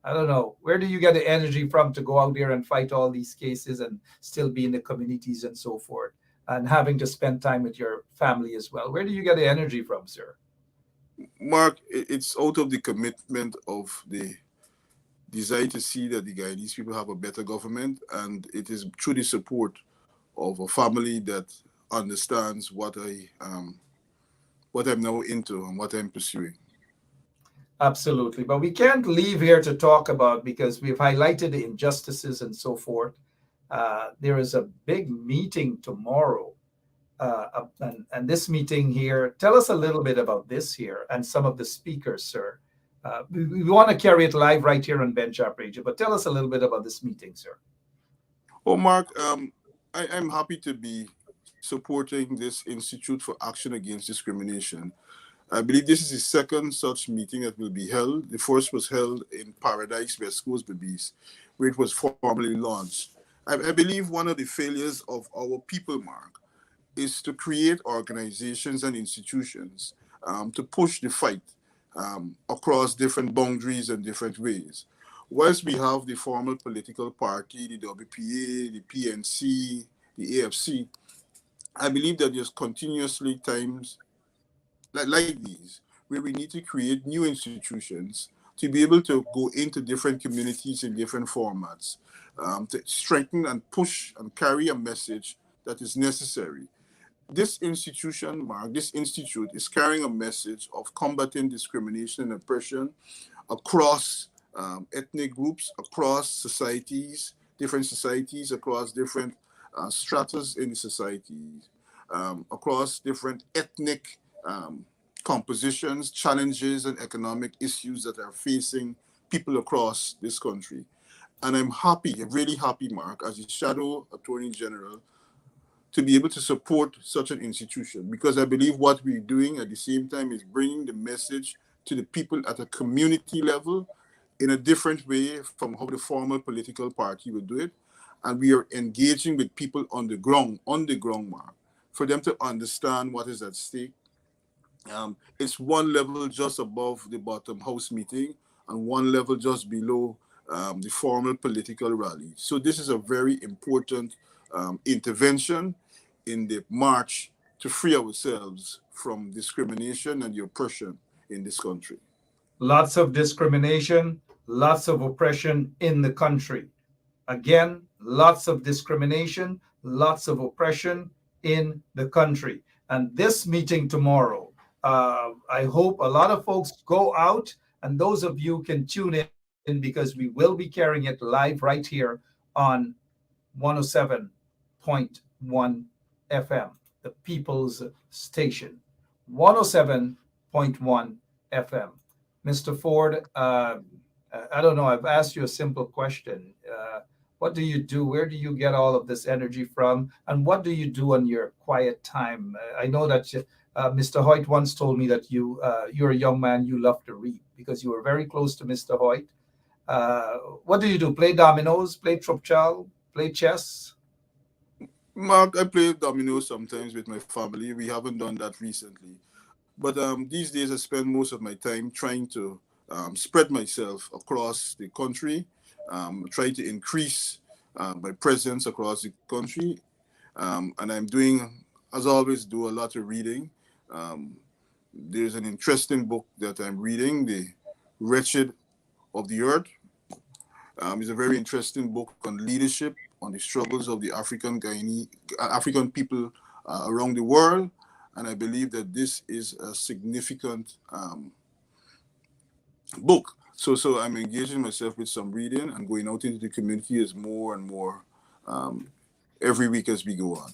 I don't know. Where do you get the energy from to go out there and fight all these cases and still be in the communities and so forth, and having to spend time with your family as well? Where do you get the energy from, sir? Mark, it's out of the commitment of the desire to see that the Guyanese people have a better government, and it is through the support of a family that understands what I'm now into and what I'm pursuing. Absolutely. But we can't leave here to talk about, because we've highlighted the injustices and so forth. There is a big meeting tomorrow. And this meeting here, tell us a little bit about this here and some of the speakers, sir. We want to carry it live right here on Bench Up Radio, but tell us a little bit about this meeting, sir. Oh, Mark, I'm happy to be supporting this Institute for Action Against Discrimination. I believe this is the second such meeting that will be held. The first was held in Paradise, West Coast, Babies, where it was formally launched. I believe one of the failures of our people, Mark, is to create organizations and institutions to push the fight across different boundaries and different ways. Whilst we have the formal political party, the WPA, the PNC, the AFC, I believe that there's continuously times like these where we need to create new institutions to be able to go into different communities in different formats, to strengthen and push and carry a message that is necessary. This institution, Mark, this institute is carrying a message of combating discrimination and oppression across ethnic groups, across societies, across different stratas in the societies, across different ethnic compositions, challenges, and economic issues that are facing people across this country. And I'm really happy, Mark, as the Shadow Attorney General, to be able to support such an institution, because I believe what we're doing at the same time is bringing the message to the people at a community level in a different way from how the formal political party would do it. And we are engaging with people on the ground, Mark, for them to understand what is at stake. It's one level just above the bottom house meeting and one level just below the formal political rally. So this is a very important intervention in the march to free ourselves from discrimination and the oppression in this country. Lots of discrimination, lots of oppression in the country. Again, lots of discrimination, lots of oppression in the country. And this meeting tomorrow, I hope a lot of folks go out, and those of you can tune in, because we will be carrying it live right here on 107.1 FM, the People's Station. 107.1 FM. Mr. Ford, I don't know, I've asked you a simple question. What do you do? Where do you get all of this energy from? And what do you do on your quiet time? I know that Mr. Hoyt once told me that you're a young man, you love to read, because you were very close to Mr. Hoyt. What do you do? Play dominoes, play trupchal, play chess? Mark, I play dominoes sometimes with my family. We haven't done that recently. But these days I spend most of my time trying to spread myself across the country, try to increase my presence across the country. And I'm doing, as always, do a lot of reading. There's an interesting book that I'm reading, The Wretched of the Earth. It's a very interesting book on leadership, on the struggles of the African people around the world. And I believe that this is a significant book. So I'm engaging myself with some reading and going out into the community as more and more every week as we go on.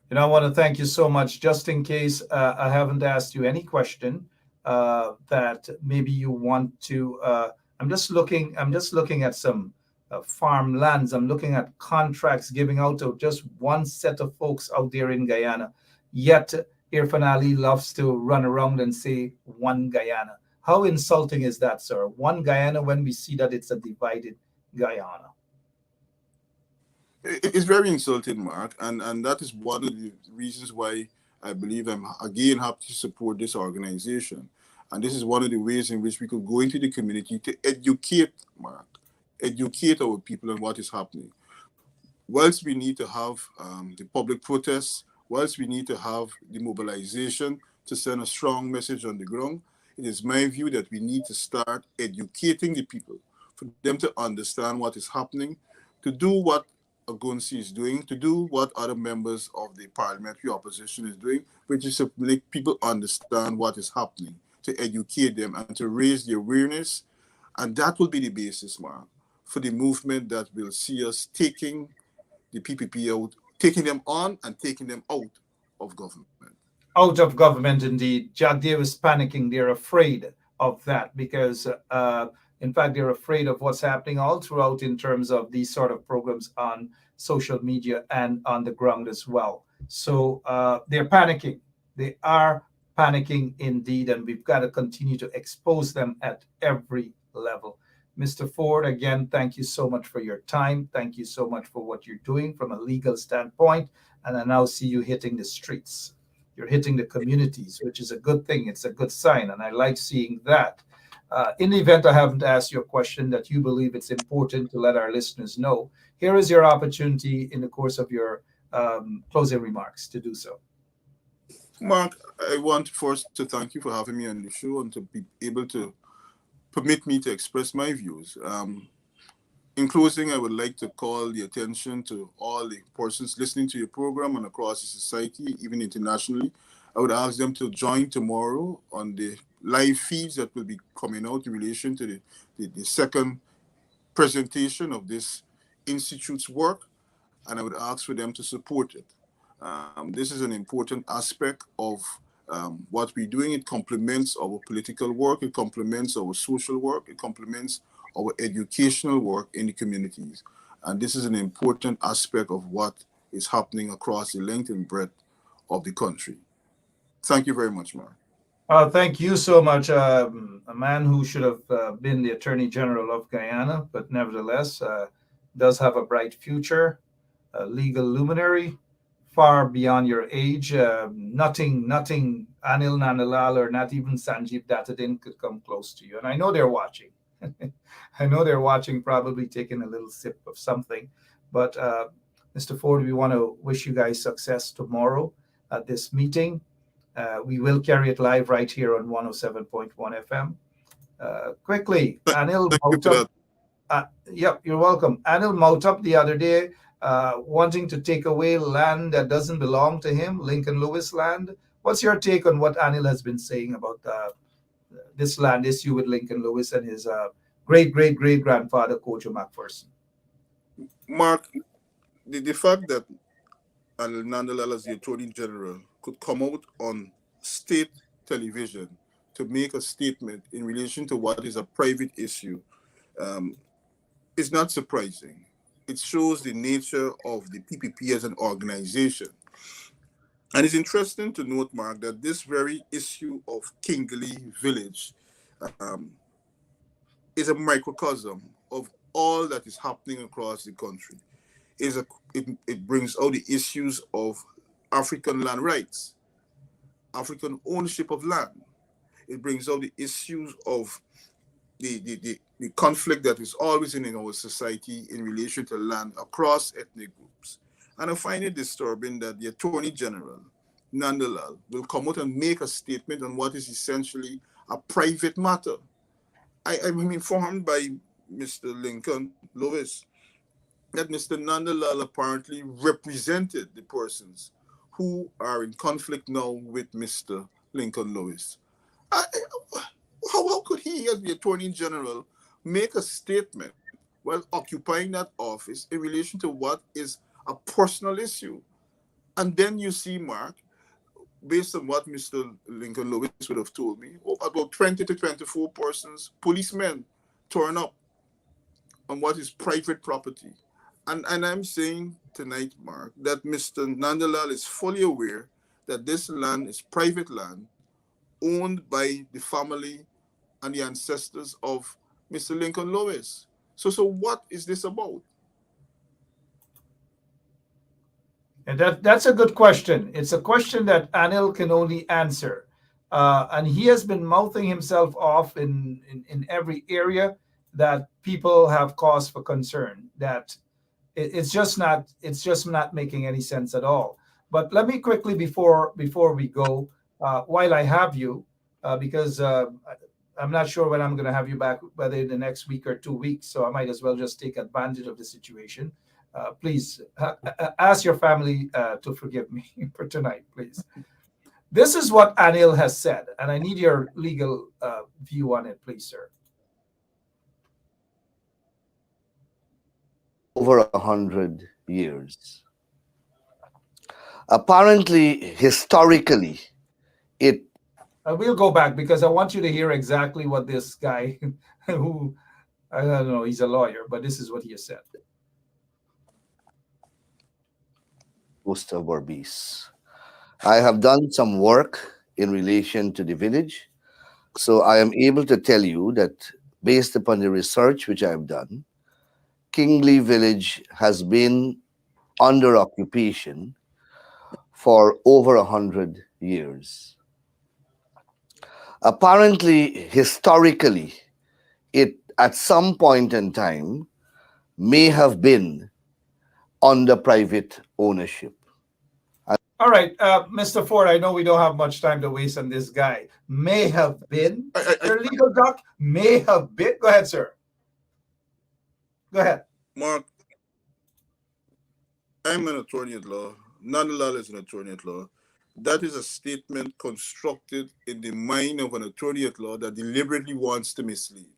And I want to thank you so much. Just in case I haven't asked you any question that maybe you want to, I'm just looking at some farmlands. I'm looking at contracts giving out to just one set of folks out there in Guyana. Yet Irfan Ali loves to run around and say one Guyana. How insulting is that, sir? One Guyana, when we see that it's a divided Guyana. It's very insulting, Mark, and that is one of the reasons why I believe I'm again happy to support this organization. And this is one of the ways in which we could go into the community to educate, Mark, educate our people on what is happening. Whilst we need to have the public protests, whilst we need to have the mobilization to send a strong message on the ground, it is my view that we need to start educating the people, for them to understand what is happening, to do what Agunsi is doing, to do what other members of the parliamentary opposition is doing, which is to make people understand what is happening, to educate them and to raise the awareness. And that will be the basis, Mark, for the movement that will see us taking the PPP out, taking them on and taking them out of government. Out of government, indeed. Jack Davis panicking. They're afraid of that because, in fact, they're afraid of what's happening all throughout in terms of these sort of programs on social media and on the ground as well. So they're panicking. They are panicking indeed, and we've got to continue to expose them at every level. Mr. Forde, again, thank you so much for your time. Thank you so much for what you're doing from a legal standpoint. And I now see you hitting the streets. You're hitting the communities, which is a good thing. It's a good sign, and I like seeing that. In the event I haven't asked you a question that you believe it's important to let our listeners know, here is your opportunity in the course of your closing remarks to do so. Mark, I want first to thank you for having me on the show and to be able to permit me to express my views. In closing, I would like to call the attention to all the persons listening to your program and across the society, even internationally. I would ask them to join tomorrow on the live feeds that will be coming out in relation to the second presentation of this institute's work, and I would ask for them to support it. This is an important aspect of what we're doing. It complements our political work, it complements our social work, it complements our educational work in the communities. And this is an important aspect of what is happening across the length and breadth of the country. Thank you very much, Mark. Thank you so much. A man who should have been the Attorney General of Guyana, but nevertheless does have a bright future, a legal luminary, far beyond your age. Nothing, Anil Nandalal or not even Sanjeev Dattadin could come close to you. And I know they're watching. I know they're watching, probably taking a little sip of something. But Mr. Forde, we want to wish you guys success tomorrow at this meeting. We will carry it live right here on 107.1 FM. Quickly, Anil Moutup. Yep, you're welcome. Anil Moutup the other day wanting to take away land that doesn't belong to him, Lincoln Lewis land. What's your take on what Anil has been saying about this land issue with Lincoln Lewis and his great-great-great-grandfather, Kojo McPherson? Mark, the fact that Anil Nandalal as the Attorney General could come out on state television to make a statement in relation to what is a private issue is not surprising. It shows the nature of the PPP as an organization. And it's interesting to note, Mark, that this very issue of Kingley Village is a microcosm of all that is happening across the country. It brings out the issues of African land rights, African ownership of land. It brings out the issues of the conflict that is always in our society in relation to land across ethnic groups. And I find it disturbing that the Attorney General, Nandalal, will come out and make a statement on what is essentially a private matter. I'm informed by Mr. Lincoln Lewis that Mr. Nandalal apparently represented the persons who are in conflict now with Mr. Lincoln Lewis. How could he, as the Attorney General, make a statement while occupying that office in relation to what is a personal issue? And then you see, Mark, based on what Mr. Lincoln Lewis would have told me, about 20 to 24 persons, policemen, turn up on what is private property. And I'm saying tonight, Mark, that Mr. Nandalal is fully aware that this land is private land owned by the family and the ancestors of Mr. Lincoln Lewis. So what is this about? And that's a good question. It's a question that Anil can only answer. and he has been mouthing himself off in every area that people have cause for concern. That it's just not making any sense at all. But let me quickly, before we go, while I have you, because I'm not sure when I'm going to have you back, whether in the next week or 2 weeks. So I might as well just take advantage of the situation. Please ask your family to forgive me for tonight, please. This is what Anil has said, and I need your legal view on it, please, sir. Over 100 years. Apparently, historically, it. We'll go back because I want you to hear exactly what this guy, who I don't know, he's a lawyer, but this is what he has said. Coast of Berbice. I have done some work in relation to the village, so I am able to tell you that based upon the research which I have done, Kingley Village has been under occupation for over 100 years. Apparently, historically, it at some point in time may have been under private ownership. All right, Mr. Ford, I know we don't have much time to waste on this guy. May have been. Your legal doc may have been. Go ahead, sir. Go ahead. Mark, I'm an attorney at law. Nandalal is an attorney at law. That is a statement constructed in the mind of an attorney at law that deliberately wants to mislead.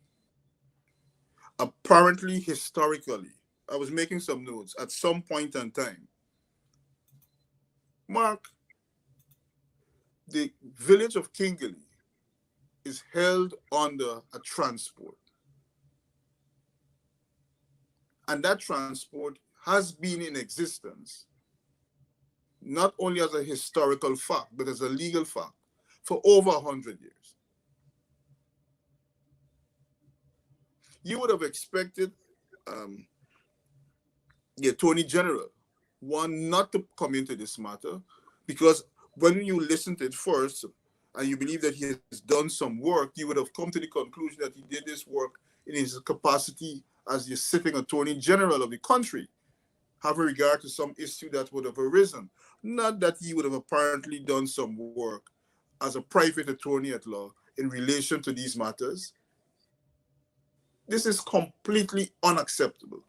Apparently, historically, I was making some notes at some point in time. Mark, the village of Kingley is held under a transport. And that transport has been in existence, not only as a historical fact, but as a legal fact, for over 100 years. You would have expected the Attorney General, one, not to come into this matter, because when you listen to it first, and you believe that he has done some work, you would have come to the conclusion that he did this work in his capacity as the sitting Attorney General of the country, having regard to some issue that would have arisen. Not that he would have apparently done some work as a private attorney at law in relation to these matters. This is completely unacceptable.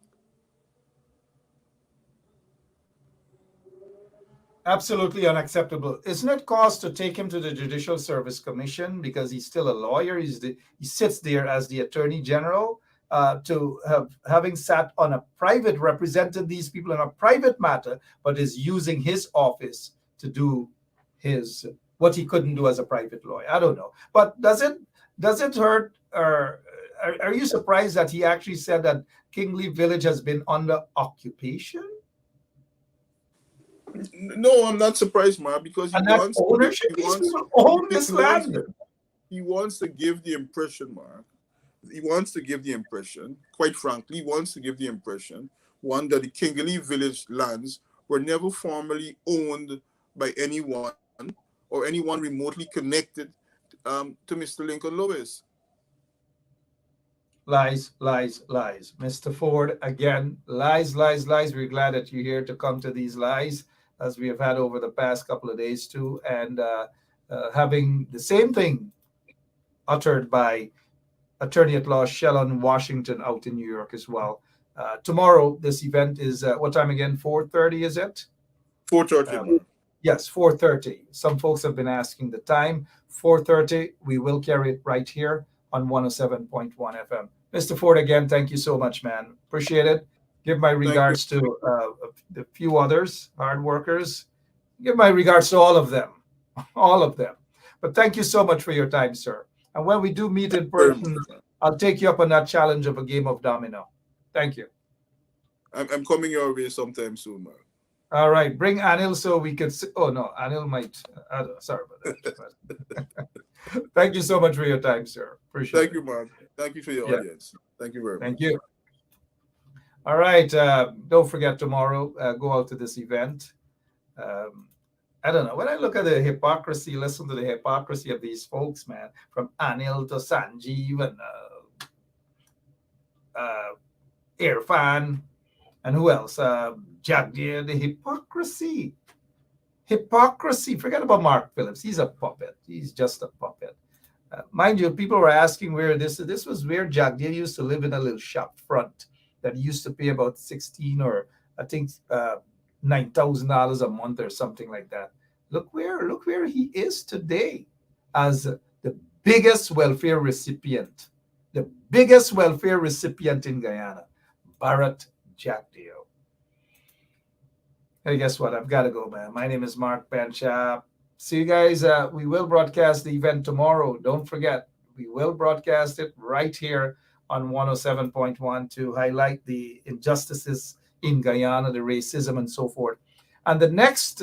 Absolutely unacceptable. Isn't it cause to take him to the Judicial Service Commission because he's still a lawyer? He sits there as the Attorney General, having sat on a private, represented these people in a private matter, but is using his office to do what he couldn't do as a private lawyer. I don't know. But does it hurt, or are you surprised that he actually said that Kingley Village has been under occupation? No, I'm not surprised, Mark, because he wants to give the impression, Mark. He wants to give the impression, quite frankly, one, that the Kingley Village lands were never formally owned by anyone or anyone remotely connected to Mr. Lincoln Lewis. Lies, lies, lies. Mr. Ford, again, lies, lies, lies. We're glad that you're here to come to these lies, as we have had over the past couple of days too, and having the same thing uttered by Attorney at Law Shellon Washington out in New York as well. Tomorrow, this event is, what time again? 4:30, is it? 4:30. Yes, 4:30. Some folks have been asking the time. 4:30, we will carry it right here on 107.1 FM. Mr. Ford, again, thank you so much, man. Appreciate it. Give my regards to the few others, hard workers. Give my regards to all of them. But thank you so much for your time, sir. And when we do meet in person, I'll take you up on that challenge of a game of domino. Thank you. I'm coming your way sometime soon, man. All right. Bring Anil so we could see. Oh, no. Anil might. Sorry about that. Thank you so much for your time, sir. Appreciate it. Thank you, Mark. Thank you for your audience. Thank you very much. Thank you. All right. Don't forget tomorrow, go out to this event. I don't know. When I look at the hypocrisy, listen to the hypocrisy of these folks, man, from Anil to Sanjeev and Irfan, and who else? Jagdir, the hypocrisy. Hypocrisy. Forget about Mark Phillips. He's a puppet. He's just a puppet. Mind you, people were asking where this was where Jagdir used to live, in a little shop front that he used to pay about 16 or I think $9,000 a month or something like that. Look where he is today as the biggest welfare recipient. The biggest welfare recipient in Guyana, Bharat Jagdir. Hey, guess what? I've got to go, man. My name is Mark Benchap. See you guys. We will broadcast the event tomorrow. Don't forget, we will broadcast it right here on 107.1 to highlight the injustices in Guyana, the racism and so forth. And the next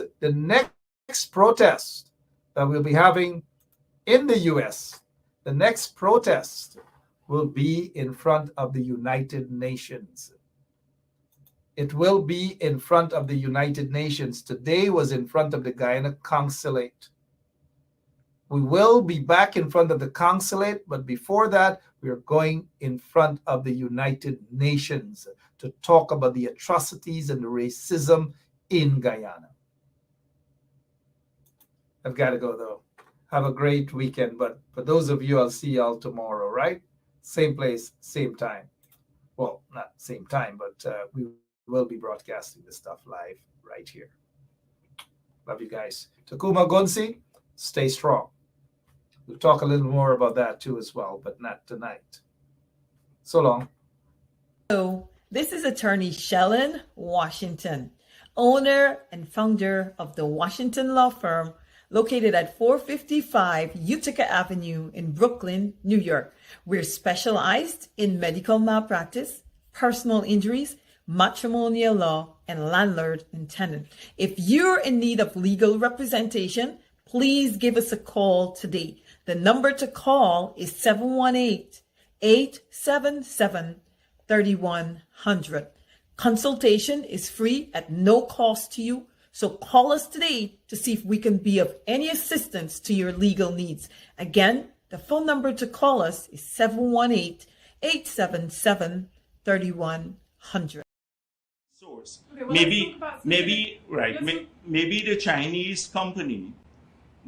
protest that we'll be having in the U.S., the next protest will be in front of the United Nations. It will be in front of the United Nations. Today was in front of the Guyana consulate. We will be back in front of the consulate, but before that, we are going in front of the United Nations to talk about the atrocities and the racism in Guyana. I've got to go, though. Have a great weekend, but for those of you, I'll see y'all tomorrow, right? Same place, same time. Well, not same time, but we will be broadcasting this stuff live right here. Love you guys. Takuma Gonsi, stay strong. We'll talk a little more about that too as well, but not tonight. So long. So this is attorney Shellen Washington, owner and founder of the Washington Law Firm, located at 455 Utica Avenue in Brooklyn, New York. We're specialized in medical malpractice, personal injuries, matrimonial law, and landlord and tenant. If you're in need of legal representation, please give us a call today. The number to call is 718-877-3100. Consultation is free at no cost to you. So call us today to see if we can be of any assistance to your legal needs. Again, the phone number to call us is 718-877-3100. Source. Maybe the Chinese company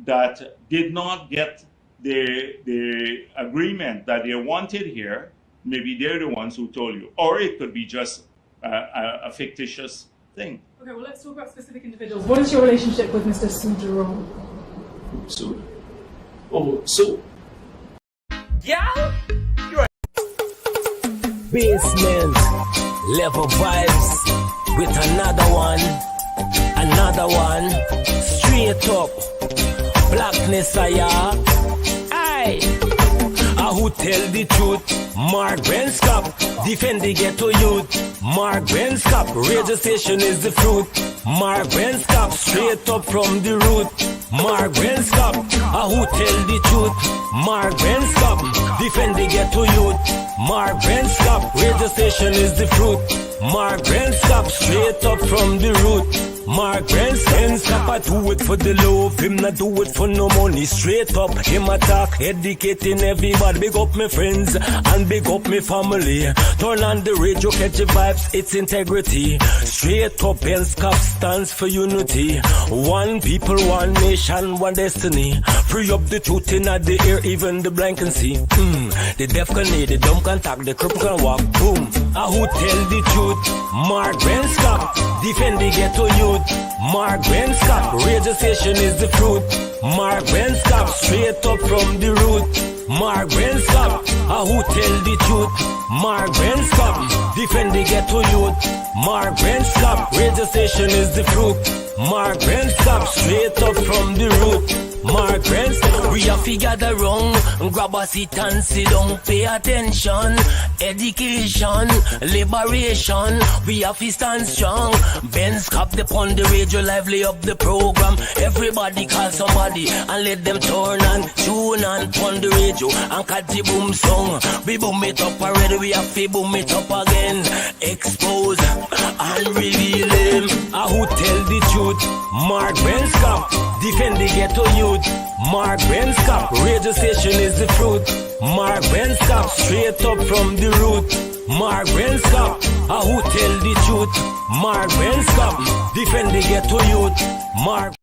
that did not get the agreement that they wanted here, maybe they're the ones who told you. Or it could be just a fictitious thing. Okay, well, let's talk about specific individuals. What is your relationship with Mr. Su Jerome? Su? Oh, Su. Yeah? Basement level vibes with another one, straight up blackness, aye. Who tell the truth? Mark Benskop, defend the ghetto youth. Mark Benskop, radio station is the fruit. Mark Benskop, straight up from the root. Mark Benskop, who tell the truth? Mark Benskop, defend the ghetto youth. Mark Benskop, radio station is the fruit. Mark Benskop, straight up from the root. Mark Benskop, I do it for the love, him not do it for no money. Straight up, him attack, educating everybody. Big up my friends and big up my family. Turn on the radio, catch the vibes, it's integrity. Straight up, Benskop stands for unity. One people, one nation, one destiny. Free up the truth in the air, even the blind can see. The deaf can hear, the dumb can talk, the cripple can walk. Boom. Who tell the truth? Mark Benskop, defend the ghetto youth. Mark Benskop, radio station is the fruit. Mark Benskop, straight up from the root. Mark Benskop, who tell the truth? Mark Benskop, defend the ghetto youth. Mark Benskop, radio station is the fruit. Mark Benskop, straight up from the root. Mark Benskop, we have to gather wrong, grab a seat and sit down, pay attention. Education, liberation, we have to stand strong. Benskop upon the radio, lively up the program. Everybody call somebody and let them turn and tune and on the radio and catch the boom song. We boom it up already, we have to boom it up again. expose and reveal him. Who tell the truth? Mark Benscop, defend the ghetto youth. Mark Benscop, radio station is the truth. Mark Benscop, straight up from the root. Mark Benscop, who tell the truth? Mark Benscop, defend the ghetto youth. Mark